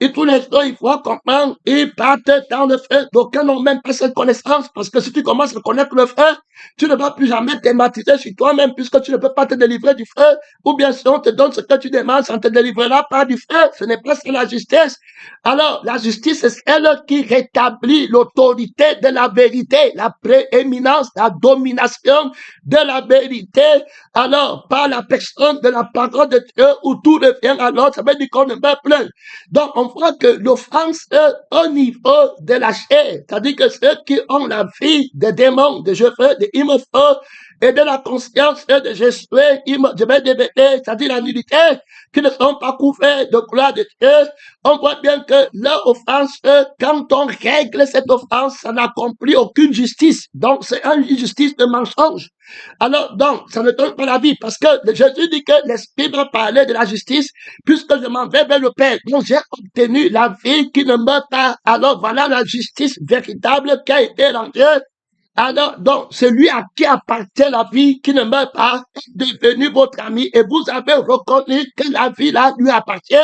Et tous les jours, ils voient comment ils partent dans le feu. D'aucuns n'ont même pas cette connaissance, parce que si tu commences à connaître le feu, tu ne vas plus jamais thématiser sur toi-même, puisque tu ne peux pas te délivrer du feu. Ou bien si on te donne ce que tu demandes, ça ne te délivrera pas du feu. Ce n'est pas ça la justice. Alors, la justice, c'est elle qui rétablit l'autorité de la vérité, la prééminence, la domination de la vérité. Alors, par la personne de la parole de Dieu, où tout revient à l'autre, ça veut dire qu'on ne meurt plus. Donc, on voit que l'offense au niveau de la chair, c'est-à-dire que ceux qui ont la vie des démons, des jeux, des immonfos et de la conscience de Jésus, c'est-à-dire la nullité, qui ne sont pas couverts de gloire de Dieu, on voit bien que leur offense, quand on règle cette offense, ça n'accomplit aucune justice. Donc, c'est une justice de mensonge. Alors, donc, ça ne donne pas la vie, parce que Jésus dit que l'Esprit va parler de la justice, puisque je m'en vais vers le Père. Donc, j'ai obtenu la vie qui ne meurt pas. Alors, voilà la justice véritable qui a été rendue. Alors, donc, celui à qui appartient la vie qui ne meurt pas est devenu votre ami et vous avez reconnu que la vie là lui appartient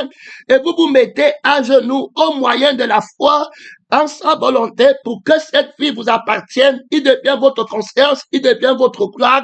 et vous vous mettez à genoux au moyen de la foi en sa volonté pour que cette vie vous appartienne. Il devient votre conscience, il devient votre gloire.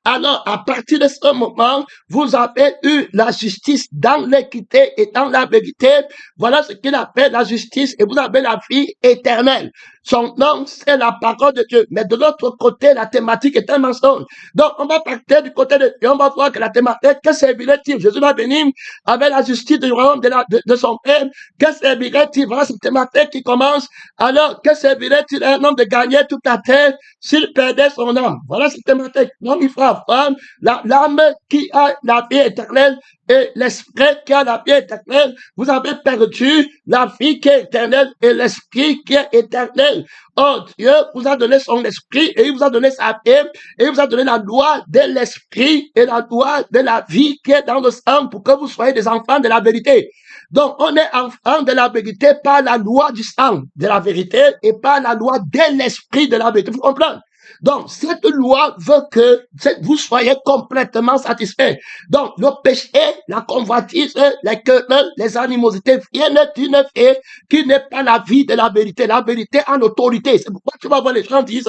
Alors, à partir de ce moment, vous avez eu la justice dans l'équité et dans la vérité. Voilà ce qu'il appelle la justice et vous avez la vie éternelle. Son nom, c'est la parole de Dieu. Mais de l'autre côté, la thématique est un mensonge. Donc, on va partir du côté de Dieu. On va voir que la thématique, que servirait-il? Jésus va venir avec la justice du royaume de son Père. Que servirait-il? Voilà cette thématique qui commence. Alors, que servirait-il à un homme de gagner toute la terre s'il perdait son âme? Voilà cette thématique. Donc, il faut avoir l'âme qui a la vie éternelle et l'esprit qui a la vie éternelle. Vous avez perdu la vie qui est éternelle et l'esprit qui est éternel. Oh, Dieu vous a donné son esprit et il vous a donné sa vie et il vous a donné la loi de l'esprit et la loi de la vie qui est dans le sang pour que vous soyez des enfants de la vérité. Donc, on est enfant de la vérité par la loi du sang de la vérité et par la loi de l'esprit de la vérité. Vous comprenez? Donc, cette loi veut que vous soyez complètement satisfaits. Donc, le péché, la convoitise, les querelles, les animosités viennent d'une vie qui n'est pas la vie de la vérité. La vérité a l'autorité. C'est pourquoi tu vas voir les gens disent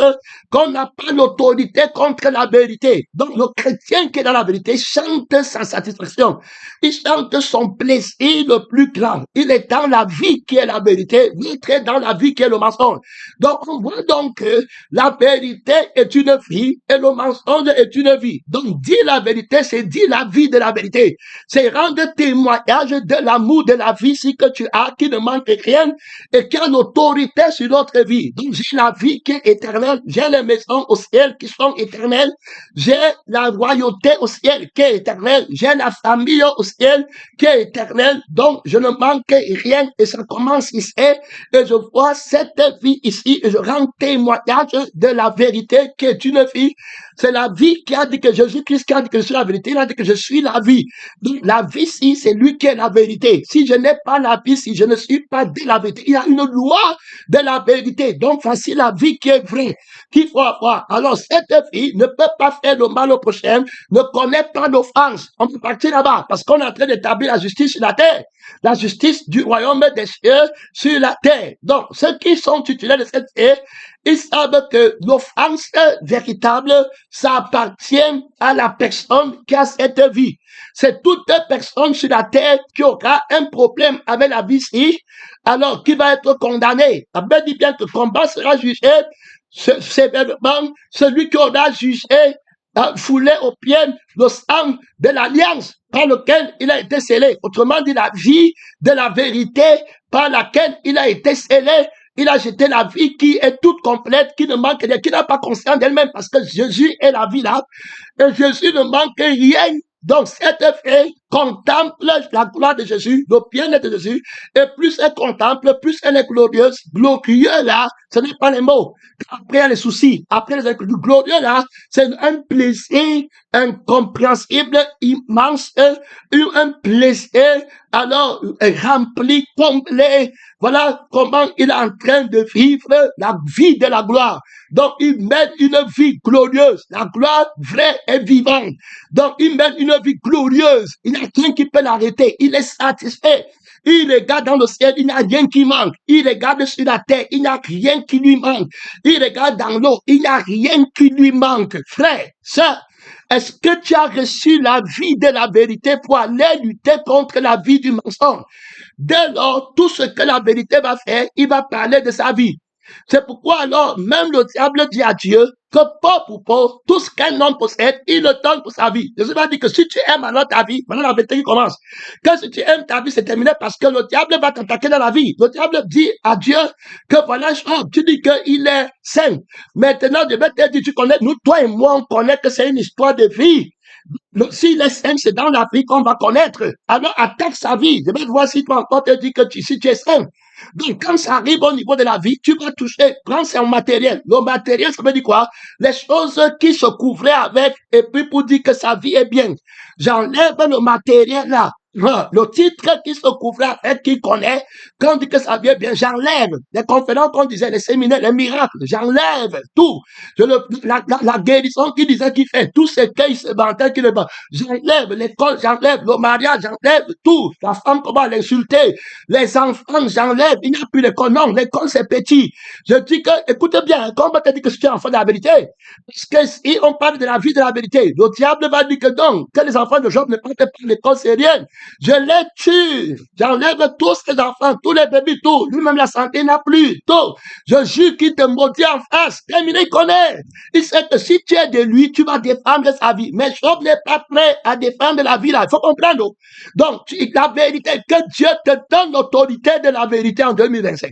qu'on n'a pas l'autorité contre la vérité. Donc, le chrétien qui est dans la vérité chante sa satisfaction. Il chante son plaisir le plus grand. Il est dans la vie qui est la vérité. Il est dans la vie qui est le mensonge. Donc, on voit donc que la vérité est une vie et le mensonge est une vie. Donc, dire la vérité, c'est dire la vie de la vérité. C'est rendre témoignage de l'amour de la vie si que tu as, qui ne manque rien et qui a l'autorité sur notre vie. Donc, j'ai la vie qui est éternelle. J'ai les maisons au ciel qui sont éternelles. J'ai la royauté au ciel qui est éternelle. J'ai la famille au ciel qui est éternelle. Donc, je ne manque rien et ça commence ici et je vois cette vie ici et je rends témoignage de la vérité qui est une vie. C'est la vie qui a dit que Jésus-Christ qui a dit que je suis la vérité. Il a dit que je suis la vie. Donc, la vie ici, c'est lui qui est la vérité. Si je n'ai pas la vie, si je ne suis pas de la vérité, il y a une loi de la vérité. Donc, voici la vie qui est vraie, qu'il faut avoir. Alors, cette vie ne peut pas faire le mal au prochain, ne connaît pas d'offense. On peut partir là-bas parce qu'on est en train d'établir la justice sur la terre. La justice du royaume des cieux sur la terre. Donc, ceux qui sont titulaires de cette terre, ils savent que l'offense véritable, ça appartient à la personne qui a cette vie. C'est toute personne sur la terre qui aura un problème avec la vie ici, alors qui va être condamné. La Bible dit bien que le combat sera jugé sévèrement. Celui qui aura jugé foulé au pied le sang de l'alliance par lequel il a été scellé. Autrement dit, la vie de la vérité par laquelle il a été scellé. Il a jeté la vie qui est toute complète, qui ne manque rien, qui n'a pas conscience d'elle-même, parce que Jésus est la vie là. Et Jésus ne manque rien Donc, cette fille contemple la gloire de Jésus, le bien-être de Jésus, et plus elle contemple, plus elle est glorieuse. Glorieux, là, ce n'est pas les mots. Après, il y a les soucis. Après, les glorieux, là, c'est un plaisir incompréhensible, immense, un plaisir, alors, rempli, complet. Voilà comment il est en train de vivre la vie de la gloire. Donc, il mène une vie glorieuse. La gloire vraie et vivante. Donc, il mène une vie glorieuse. Il n'y a rien qui peut l'arrêter. Il est satisfait. Il regarde dans le ciel, il n'y a rien qui manque. Il regarde sur la terre, il n'y a rien qui lui manque. Il regarde dans l'eau, il n'y a rien qui lui manque. Frère, sœur, est-ce que tu as reçu la vie de la vérité pour aller lutter contre la vie du mensonge? Dès lors, tout ce que la vérité va faire, il va parler de sa vie. C'est pourquoi alors, même le diable dit à Dieu que pauvre pour pauvre, tout ce qu'un homme possède, il le donne pour sa vie. Jésus va dire que si tu aimes alors ta vie, voilà la vérité qui commence. Que si tu aimes ta vie, c'est terminé parce que le diable va t'attaquer dans la vie. Le diable dit à Dieu que voilà, tu dis qu'il est saint. Maintenant, Dieu va te dire, tu connais, nous, toi et moi, on connaît que c'est une histoire de vie. S'il est saint, c'est dans la vie qu'on va connaître. Alors, attaque sa vie. Je vais voir si toi encore te dis que si tu es saint. Donc, quand ça arrive au niveau de la vie, tu vas toucher, prends son matériel. Le matériel, ça veut dire quoi? Les choses qui se couvraient avec, et puis pour dire que sa vie est bien. J'enlève le matériel là. Le titre qui se couvrait avec, qui connaît, quand on dit que ça vient bien, j'enlève les conférences qu'on disait, les séminaires, les miracles, j'enlève tout. La guérison qui disait qu'il fait, tout ce qu'il se vantait qu'il le bat. J'enlève l'école, j'enlève le mariage, j'enlève tout. La femme, comment l'insulter? Les enfants, j'enlève. Il n'y a plus l'école. Non, l'école, c'est petit. Je dis que, écoutez bien, quand on te dit que tu es enfant de la vérité, parce que si on parle de la vie de la vérité, le diable va dire que donc, que les enfants de Job ne partent pas l'école, c'est rien. Je les tue. J'enlève tous ces enfants, tous les bébés, tout. Lui-même, la santé n'a plus. Tout. Je jure qu'il te maudit en face. Terminé, il connaît. Il sait que si tu es de lui, tu vas défendre sa vie. Mais Job n'est pas prêt à défendre la vie là. Il faut comprendre. Donc, la vérité, que Dieu te donne l'autorité de la vérité en 2025.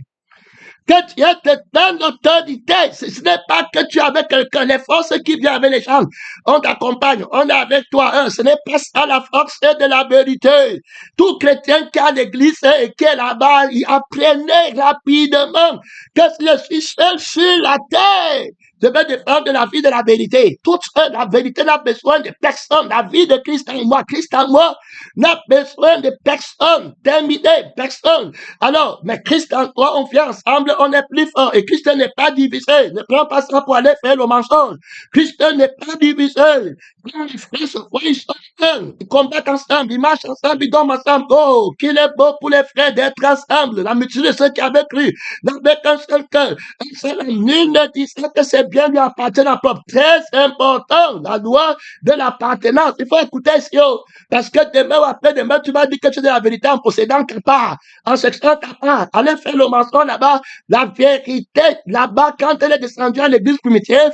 Que Dieu te donne l'autorité. Ce n'est pas que tu es avec quelqu'un. Les forces qui viennent avec les gens, on t'accompagne, on est avec toi. Ce n'est pas ça la force de la vérité. Tout chrétien qui est à l'église et qui est là-bas, il apprenait rapidement que je suis seul sur la terre. Je vais défendre la vie de la vérité. Toute la vérité n'a besoin de personne. La vie de Christ en moi n'a besoin de personne. Terminé, personne. Alors, mais Christ en toi, on vient ensemble, on est plus fort. Et Christ n'est pas divisé. Ne prends pas ça pour aller faire le mensonge. Christ n'est pas divisé. Quand les frères se voient, ils sont un. Ils combattent ensemble, ils marchent ensemble, ils dorment ensemble. Oh, qu'il est beau pour les frères d'être ensemble. La multitude de ceux qui avaient cru, n'avaient qu'un seul cœur. Un seul homme. Nul ne disait que c'est bien lui appartenant propre. Très important, la loi de l'appartenance. Il faut écouter ça. Parce que demain ou après-demain, tu vas dire que tu es de la vérité en possédant ta part, en sextant ta part. Allez faire le mensonge là-bas. La vérité, là-bas, quand elle est descendue à l'église primitive,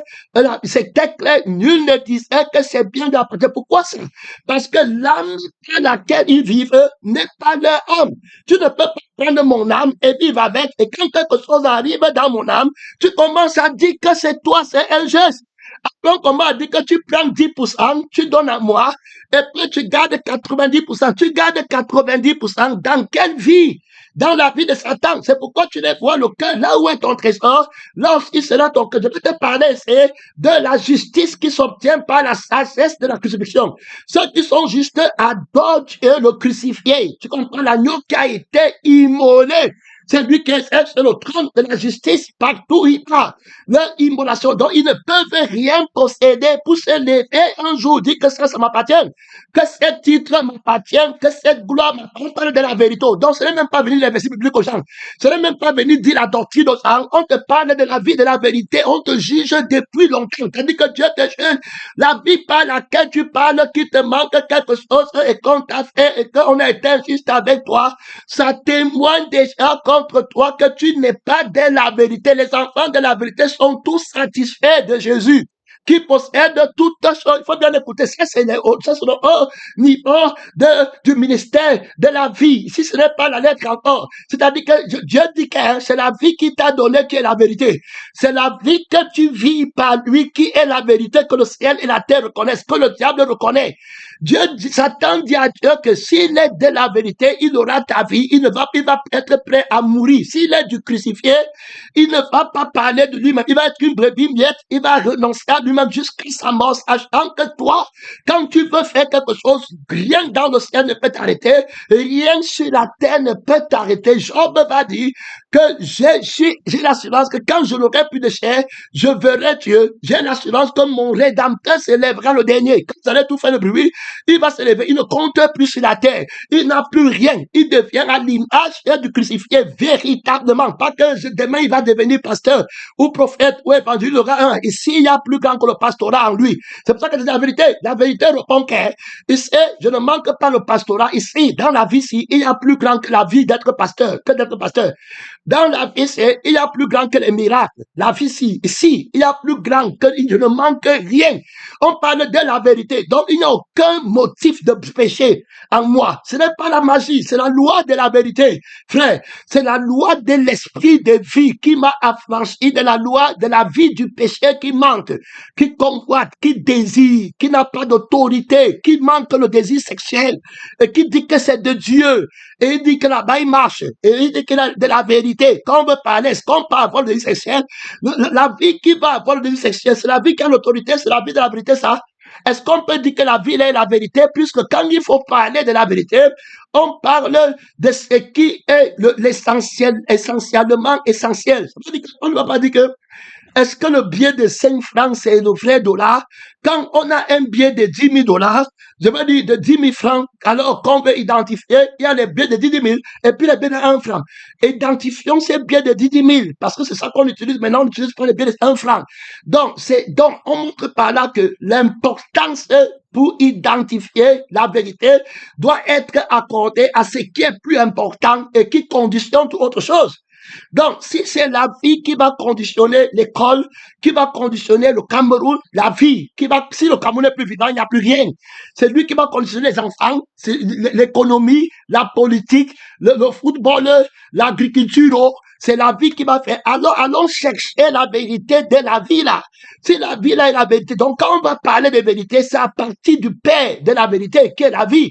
c'était clair. Nul ne disait que c'est bien d'appartenir. Pourquoi ça? Parce que l'âme dans laquelle ils vivent n'est pas leur âme. Tu ne peux pas prendre mon âme et vivre avec. Et quand quelque chose arrive dans mon âme, tu commences à dire que c'est toi, c'est un geste. Après, on commence à dire que tu prends 10%, tu donnes à moi, et puis tu gardes 90%. Tu gardes 90% dans quelle vie? Dans la vie de Satan. C'est pourquoi tu les vois le cœur, là où est ton trésor, lorsqu'il sera ton cœur. Je vais te parler, c'est de la justice qui s'obtient par la sagesse de la crucifixion. Ceux qui sont justes adorent Dieu le crucifié. Tu comprends? L'agneau qui a été immolé. C'est lui qui est sur le trône de la justice partout où il va. Leur immolation. Donc, ils ne peuvent rien posséder pour se lever un jour, dire que ça m'appartient, que ce titre m'appartient, que cette gloire m'appartient. On parle de la vérité. Donc, ce n'est même pas venir les versets bibliques aux gens. Ce n'est même pas venir dire la doctrine aux gens. On te parle de la vie de la vérité. On te juge depuis longtemps. C'est-à-dire que Dieu te juge. La vie par laquelle tu parles, qui te manque quelque chose et qu'on t'a fait et qu'on a été injuste avec toi, ça témoigne déjà contre toi que tu n'es pas de la vérité. Les enfants de la vérité sont tous satisfaits de Jésus, qui possède toutes choses. Il faut bien écouter. Ça, c'est le haut niveau du ministère de la vie. Ici, ce n'est pas la lettre encore. C'est-à-dire que Dieu dit que c'est la vie qui t'a donné qui est la vérité. C'est la vie que tu vis par lui qui est la vérité, que le ciel et la terre reconnaissent, que le diable reconnaît. Satan dit à Dieu que s'il est de la vérité, il aura ta vie, il va être prêt à mourir. S'il est du crucifié, il ne va pas parler de lui-même. Il va être une brebis muette, il va renoncer à lui-même jusqu'à sa mort, sachant que toi, quand tu veux faire quelque chose, rien dans le ciel ne peut t'arrêter, rien sur la terre ne peut t'arrêter. Job va dire que j'ai l'assurance que quand je n'aurai plus de chair, je verrai Dieu. J'ai l'assurance que mon Rédempteur s'élèvera le dernier. Quand vous allez tout faire le bruit, il va se lever. Il ne compte plus sur la terre. Il n'a plus rien. Il devient à l'image du crucifié véritablement. Pas que demain il va devenir pasteur ou prophète ou évangile. Il aura un. Ici, il y a plus grand que le pastorat en lui. C'est pour ça que c'est la vérité. La vérité répond que ici, je ne manque pas le pastorat. Ici, dans la vie, ici, il y a plus grand que la vie d'être pasteur, que d'être pasteur. Dans la vie, il y a plus grand que les miracles. La vie, ici, il y a plus grand que je ne manque rien. On parle de la vérité. Donc, il n'y a aucun motif de péché en moi. Ce n'est pas la magie, c'est la loi de la vérité. Frère, c'est la loi de l'esprit de vie qui m'a affranchi de la loi de la vie du péché qui manque, qui convoite, qui désire, qui n'a pas d'autorité, qui manque le désir sexuel, et qui dit que c'est de Dieu. Et il dit que là-bas, il marche. Et il dit qu'il a de la vérité. Quand on veut parler, est-ce qu'on peut avoir le désir sexuel? La vie qui va avoir le désir sexuel, c'est la vie qui a l'autorité, c'est la vie de la vérité, ça. Est-ce qu'on peut dire que la vie est la vérité, puisque quand il faut parler de la vérité, on parle de ce qui est l'essentiel, essentiellement essentiel. On ne va pas dire que est-ce que le billet de 5 francs, c'est le vrai dollar? Quand on a un billet de 10 000 dollars, je veux dire de 10 000 francs, alors qu'on veut identifier, il y a les billets de 10 000 et puis les billets de 1 franc. Identifions ces billets de 10 000 parce que c'est ça qu'on utilise maintenant, on n'utilise pas les billets de 1 franc. Donc, on montre par là que l'importance pour identifier la vérité doit être accordée à ce qui est plus important et qui conditionne toute autre chose. Donc, si c'est la vie qui va conditionner l'école, qui va conditionner le Cameroun, la vie, si le Cameroun est plus vivant, il n'y a plus rien. C'est lui qui va conditionner les enfants, c'est l'économie, la politique, le football, l'agriculture, c'est la vie qui va faire. Alors, allons chercher la vérité de la vie là. Si la vie là est la vérité, donc quand on va parler de vérité, c'est à partir du Père de la vérité, qui est la vie.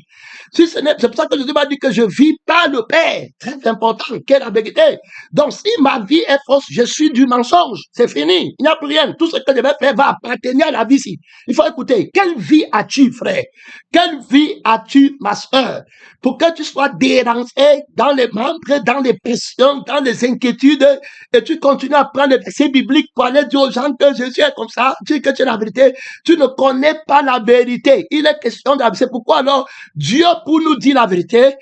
Si c'est pour ça que Jésus m'a dit que je vis par le Père. Très important, qui est la vérité. Donc, si ma vie est fausse, je suis du mensonge. C'est fini. Il n'y a plus rien. Tout ce que je vais faire va appartenir à la vie ici. Il faut écouter. Quelle vie as-tu, frère? Quelle vie as-tu, ma soeur? Pour que tu sois dérangé dans les membres, dans les pressions, dans les inquiétudes, et tu continues à prendre les versets bibliques pour aller dire aux gens que Jésus est comme ça, tu dis que tu es la vérité. Tu ne connais pas la vérité. Il est question de la vérité. C'est pourquoi alors, Dieu, pour nous dire la vérité,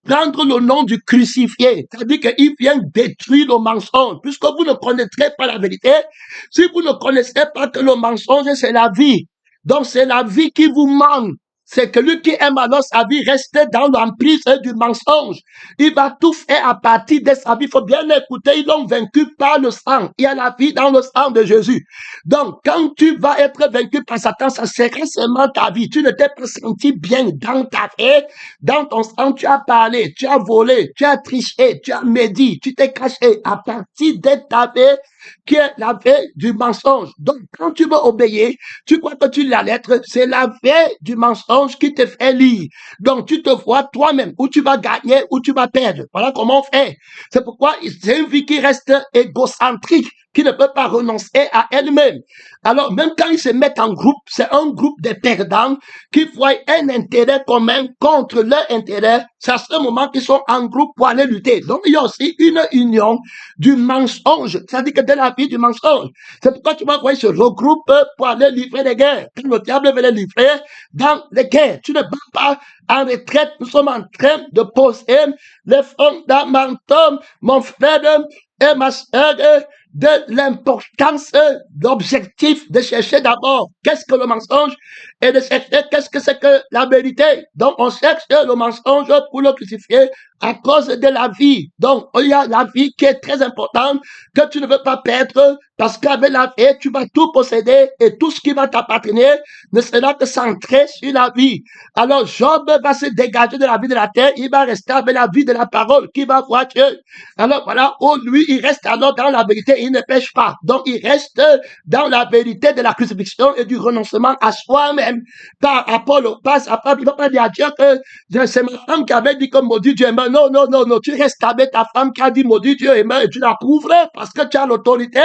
prendre le nom du crucifié, c'est-à-dire qu'il vient détruire le mensonge, puisque vous ne connaîtrez pas la vérité. Si vous ne connaissez pas que le mensonge, c'est la vie. Donc, c'est la vie qui vous manque. C'est que lui qui aime alors sa vie reste dans l'emprise du mensonge. Il va tout faire à partir de sa vie. Il faut bien écouter, ils l'ont vaincu par le sang. Il y a la vie dans le sang de Jésus. Donc, quand tu vas être vaincu par Satan, ça sera seulement ta vie. Tu ne t'es pas senti bien dans ta vie, dans ton sang. Tu as parlé, tu as volé, tu as triché, tu as médit, tu t'es caché à partir de ta vie qui est la veille du mensonge. Donc, quand tu veux obéir, tu crois que tu lis la lettre, c'est la veille du mensonge qui te fait lire. Donc, tu te vois toi-même, où tu vas gagner, où tu vas perdre. Voilà comment on fait. C'est pourquoi c'est une vie qui reste égocentrique, qui ne peut pas renoncer à elle-même. Alors, même quand ils se mettent en groupe, c'est un groupe de perdants qui voient un intérêt commun contre leur intérêt. C'est à ce moment qu'ils sont en groupe pour aller lutter. Donc, il y a aussi une union du mensonge. C'est-à-dire que de la vie du mensonge. C'est pourquoi tu vas voir, ils se regroupent pour aller livrer des guerres. Quand le diable veut les livrer dans les guerres, tu ne vas pas en retraite. Nous sommes en train de poser les fondamentaux, mon frère et ma soeur, de l'importance, d'objectif de chercher d'abord qu'est-ce que le mensonge et de chercher qu'est-ce que c'est que la vérité. Donc, on cherche le mensonge pour le crucifier à cause de la vie. Donc, il y a la vie qui est très importante, que tu ne veux pas perdre, parce qu'avec la vie, tu vas tout posséder et tout ce qui va t'appartenir ne sera que centré sur la vie. Alors, Job va se dégager de la vie de la terre, il va rester avec la vie de la parole qui va voir Dieu. Alors, voilà, lui, il reste alors dans la vérité, il ne pêche pas. Donc, il reste dans la vérité de la crucifixion et du renoncement à soi-même. même, par Apollo, passe à Paul, il ne va pas dire à Dieu que c'est ma femme qui avait dit que maudit Dieu est mort. Non, non, non, non, tu restes avec ta femme qui a dit maudit Dieu est mort et tu la couvres parce que tu as l'autorité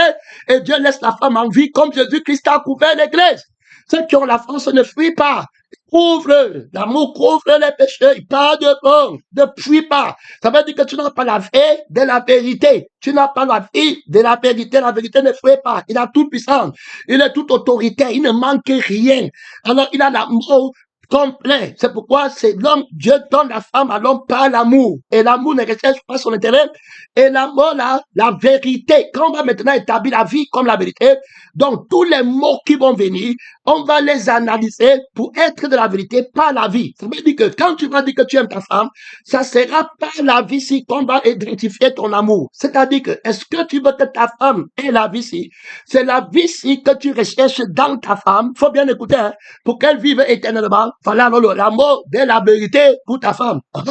et Dieu laisse la femme en vie comme Jésus-Christ a couvert l'église. Ceux qui ont la force ne fuient pas. Couvre, l'amour couvre les péchés, il parle de bon, ne fuis pas. Ça veut dire que tu n'as pas la vie de la vérité. Tu n'as pas la vie de la vérité ne fuit pas. Il a toute puissance, il est toute autorité, il ne manque rien. Alors il a l'amour complet. C'est pourquoi c'est l'homme, Dieu donne la femme à l'homme par l'amour. Et l'amour ne recherche pas son intérêt. Et l'amour, là, la vérité. Quand on va maintenant établir la vie comme la vérité, donc tous les mots qui vont venir, on va les analyser pour être de la vérité par la vie. Ça veut dire que quand tu vas dire que tu aimes ta femme, ça sera par la vie si qu'on va identifier ton amour. C'est-à-dire que est-ce que tu veux que ta femme ait la vie si? C'est la vie si que tu recherches dans ta femme. Faut bien écouter, hein, pour qu'elle vive éternellement. Voilà l'amour de la vérité pour ta femme. À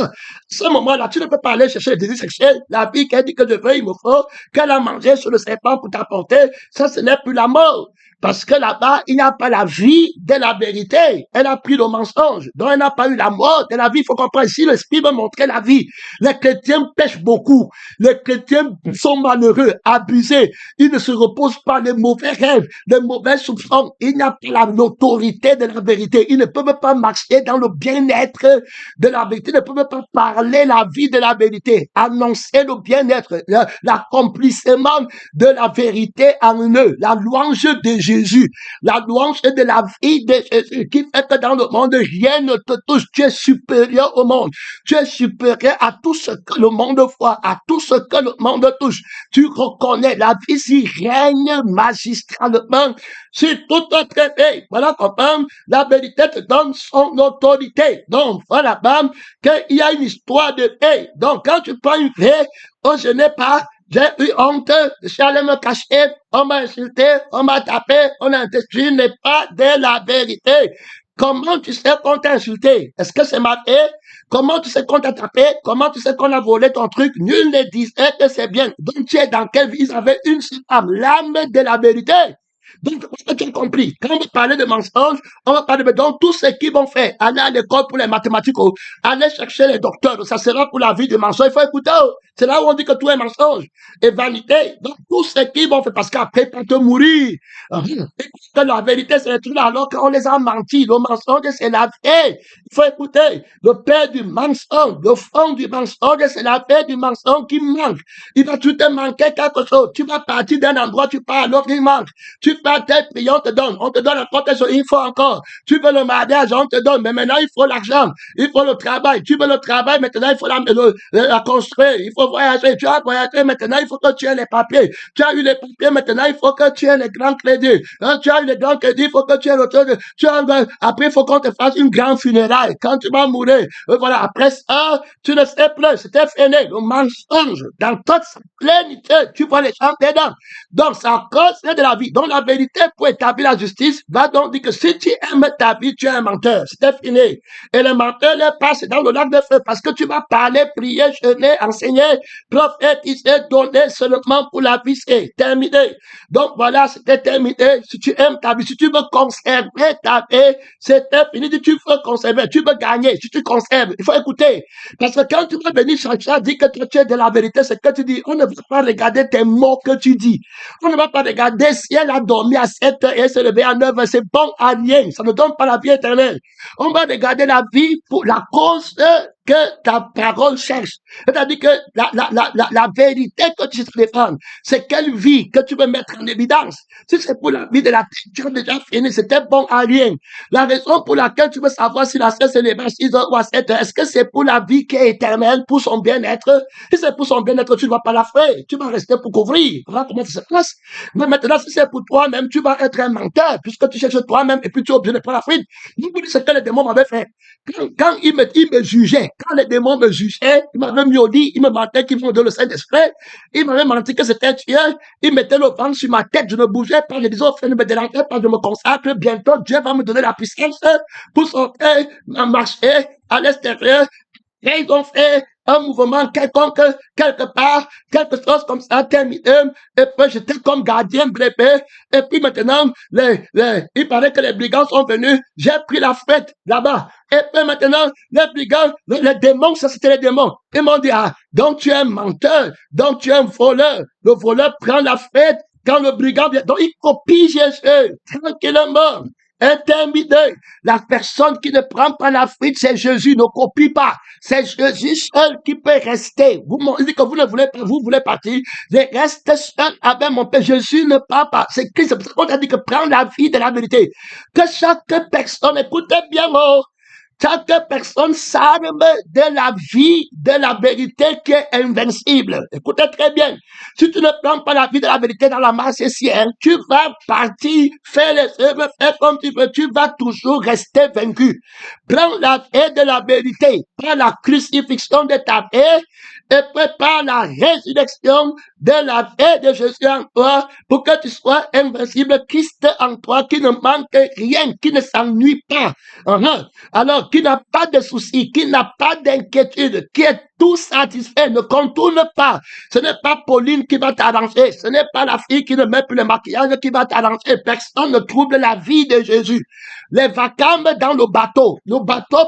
ce moment-là, tu ne peux pas aller chercher le désir sexuel. La vie qui dit que je veux, il me faut, qu'elle a mangé sur le serpent pour t'apporter. Ça, ce n'est plus l'amour. Parce que là-bas, il n'y a pas la vie de la vérité. Elle a pris le mensonge. Donc, elle n'a pas eu la mort de la vie. Il faut comprendre ici, l'esprit veut montrer la vie. Les chrétiens pêchent beaucoup. Les chrétiens sont malheureux, abusés. Ils ne se reposent pas les mauvais rêves, les mauvais soupçons. Il n'y a pas l'autorité de la vérité. Ils ne peuvent pas marcher dans le bien-être de la vérité. Ils ne peuvent pas parler la vie de la vérité. Annoncer le bien-être, l'accomplissement de la vérité en eux. La louange de Jésus, la louange de la vie de Jésus, qui fait que dans le monde, rien ne te touche. Tu es supérieur au monde. Tu es supérieur à tout ce que le monde voit, à tout ce que le monde touche. Tu reconnais la vie qui règne magistralement sur toute autre vie. Voilà comment la vérité te donne son autorité. Donc, voilà, bam, qu'il y a une histoire de paix. Donc, quand tu prends une paix, oh, je n'ai pas j'ai eu honte, je suis allé me cacher, on m'a insulté, on m'a tapé, on a insulté, tu n'es pas de la vérité. Comment tu sais qu'on t'a insulté? Est-ce que c'est ma paix? Comment tu sais qu'on t'a tapé? Comment tu sais qu'on a volé ton truc? Nul ne disait que c'est bien. Donc tu es dans quelle vie? Ils avaient une seule âme, l'âme de la vérité. Donc, tu as compris. Quand on va parler de mensonges, on va parler de donc tous ceux qui vont faire aller à l'école pour les mathématiques, aller chercher les docteurs, ça sera pour la vie du mensonge. Il faut écouter. C'est là où on dit que tout est mensonge et vanité. Donc, tous ceux qui vont faire, parce qu'après, quand te mourir, que la vérité, c'est le truc alors qu'on les a menti. Le mensonge, c'est la vie. Il faut écouter. Le père du mensonge, le fond du mensonge, c'est la paix du mensonge qui manque. Il va tout te manquer quelque chose. Tu vas partir d'un endroit, tu pars à l'autre, il manque. Tu pars tel prix, on te donne encore quelque chose, il faut encore. Tu veux le mariage, on te donne, mais maintenant il faut l'argent, il faut le travail. Tu veux le travail, maintenant il faut la construire, il faut voyager. Tu as voyagé, maintenant il faut que tu aies les papiers. Tu as eu les papiers, maintenant il faut que tu aies les grands crédits. Tu as eu les grands crédits, il faut que tu aies l'autre. Après, il faut qu'on te fasse une grande funéraille. Quand tu vas mourir, voilà, après ça, tu ne sais plus, c'était fini. Le mensonge, dans toute sa plénitude, tu vois les gens dedans. Donc, ça cause de la vie. Donc, la vérité pour établir la justice va donc dire que si tu aimes ta vie, tu es un menteur. C'était fini. Et le menteur les passe dans le lac de feu parce que tu vas parler, prier, jeûner, enseigner, prophétiser, donner seulement pour la vie. C'est terminé. Donc, voilà, c'était terminé. Si tu aimes ta vie, si tu veux conserver ta vie, c'était fini. Si tu veux conserver, tu veux gagner. Si tu conserves, il faut écouter. Parce que quand tu vas venir chercher à dire que tu es de la vérité, c'est que tu dis, on ne va pas regarder tes mots que tu dis. On ne va pas regarder si elle a dormi à 7 heures et elle s'est levée à 9 heures. C'est bon à rien. Ça ne donne pas la vie éternelle. On va regarder la vie pour la cause que ta parole cherche. C'est-à-dire que la vérité que tu te défends, c'est quelle vie que tu veux mettre en évidence. Si c'est pour la vie de la terre, tu as déjà fini, c'était bon à rien. La raison pour laquelle tu veux savoir si la sœur se lève à 6 heures ou à 7 heures, est-ce que c'est pour la vie qui est éternelle, pour son bien-être? Si c'est pour son bien-être, tu ne vas pas la faire. Tu vas rester pour couvrir. Voilà comment ça se passe. Mais maintenant, si c'est pour toi-même, tu vas être un menteur, puisque tu cherches toi-même et puis tu es obligé de prendre la fuite. Vous voyez ce que les démons m'avaient fait. Quand ils me jugeaient, quand les démons me jugeaient, ils m'avaient mieux dit, ils me mentaient qu'ils vont donner le Saint-Esprit, ils m'avaient menti que c'était Dieu, ils mettaient le vent sur ma tête, je ne bougeais pas, je disais, oh, ne me dérangeait pas, je me consacre, bientôt Dieu va me donner la puissance pour sortir, marcher à l'extérieur. Et ils ont fait un mouvement quelconque, quelque part, quelque chose comme ça, terminé, et puis j'étais comme gardien bébé, et puis maintenant, il paraît que les brigands sont venus, j'ai pris la fête là-bas, et puis maintenant, les brigands, les démons, ça c'était les démons, ils m'ont dit, ah, donc tu es un menteur, donc tu es un voleur, le voleur prend la fête, quand le brigand vient, donc il copie Jésus, tranquillement, intimidé. La personne qui ne prend pas la fuite, c'est Jésus, ne copie pas. C'est Jésus seul qui peut rester. Vous me dites que vous ne voulez pas, vous voulez partir. Je reste seul avec mon Père. Jésus ne part pas. C'est Christ. C'est pour ça qu'on a dit que prendre la vie de la vérité. Que chaque personne, écoutez bien, oh, chaque personne s'arme de la vie, de la vérité qui est invincible. Écoutez très bien. Si tu ne prends pas la vie de la vérité dans la masse ici, hein, tu vas partir, faire les œuvres, faire comme tu veux, tu vas toujours rester vaincu. Prends la vie de la vérité, prends la crucifixion de ta vie, et prépare la résurrection de la vie de Jésus en toi pour que tu sois invincible. Christ en toi qui ne manque rien, qui ne s'ennuie pas. Alors, qui n'a pas de soucis, qui n'a pas d'inquiétude, qui est tout satisfait, ne contourne pas. Ce n'est pas Pauline qui va t'arranger, ce n'est pas la fille qui ne met plus le maquillage qui va t'arranger. Personne ne trouble la vie de Jésus. Les vacarmes dans le bateau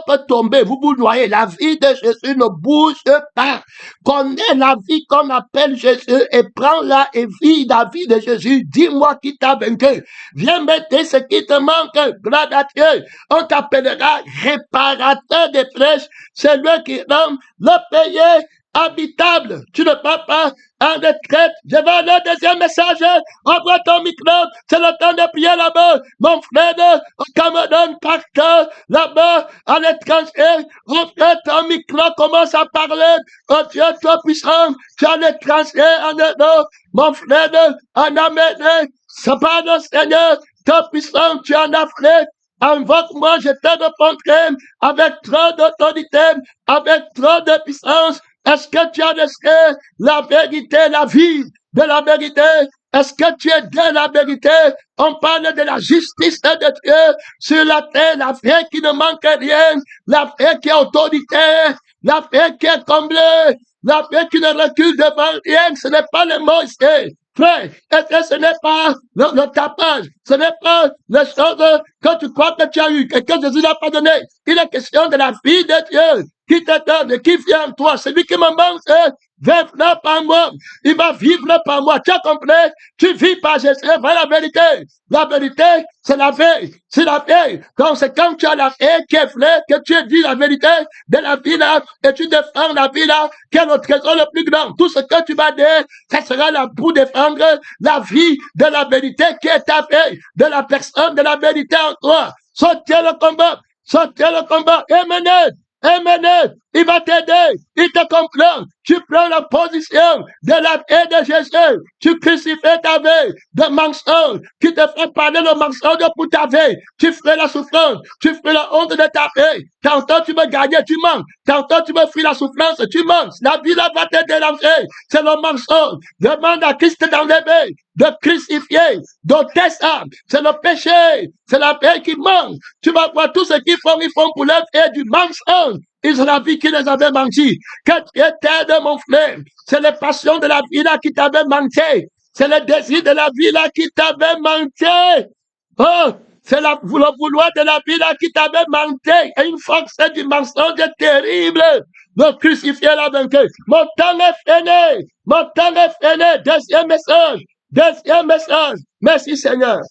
peut tomber, vous voyez, la vie de Jésus ne bouge pas. Connais la vie qu'on appelle Jésus et prends-la et vis la vie de Jésus. Dis-moi qui t'a vaincu. Viens mettre ce qui te manque, gloire à Dieu. On t'appellera réparateur des flèches, c'est lui qui rend le pays habitable. Tu ne peux pas en retraite. Je vais aller au deuxième message. Envoie ton micro. C'est le temps de prier là-bas. Mon frère, au Cameroun, partout, là-bas, à l'étranger. Ouvre ton micro, commence à parler. Oh Dieu, toi puissant, tu es à l'étranger, en Europe. Mon frère, en Amérique. C'est pas le Seigneur. Toi puissant, tu es en Afrique. Invoque-moi, je te répondrai avec trop d'autorité, avec trop de puissance. Est-ce que tu as laissé la vérité, la vie de la vérité? Est-ce que tu es de la vérité? On parle de la justice de Dieu sur la terre, la vie qui ne manque rien, la vie qui est autorité, la vie qui est comblée, la vie qui ne recule devant rien. Ce n'est pas le mot ici. Frère, est-ce que ce n'est pas le tapage, ce n'est pas les choses que tu crois que tu as eues, et que Jésus n'a pas donné. Il est question de la vie de Dieu qui te donne et qui vient en toi. Celui qui me manque, vivra par moi. Il va vivre par moi. Tu as compris? Tu vis par Jésus. Voilà la vérité. La vérité, c'est la vie. C'est la vie. Donc, c'est quand tu as la vie qui est vraie, que tu dis la vérité de la vie là, et tu défends la vie là, qui est le trésor le plus grand. Tout ce que tu vas dire, ça sera là pour défendre la vie de la vérité qui est ta vie, de la personne de la vérité en toi. Sortez le combat. Sortez le combat. Amen. Il va t'aider. Il te comprend. Tu prends la position de la vie de Jésus. Tu crucifies ta vie de mensonge qui te fait parler le mensonge pour ta vie. Tu ferais la souffrance. Tu ferais la honte de ta vie. Tantôt tu veux gagner, tu mens. Tantôt tu veux fuir la souffrance, tu mens. La vie là va te déranger. C'est le mensonge. Demande à Christ d'enlever, de crucifier, d'ôter ça. C'est le péché. C'est la vie qui manque. Tu vas voir tout ce qu'ils font pour leur vie du mensonge. Ils ont la vie qui les avait menti. Que Dieu t'aide, mon frère. C'est les passions de la vie là qui t'avaient manqué. C'est le désir de la vie là qui t'avait manqué. Oh, c'est le vouloir de la vie là qui t'avait manqué. Et une force du mensonge terrible. Le crucifié l'a vaincu. Mon temps est fini. Mon temps est fini. Deuxième message. Deuxième message. Merci Seigneur.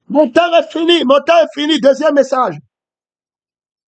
Mon temps est fini. Mon temps est fini. Deuxième message.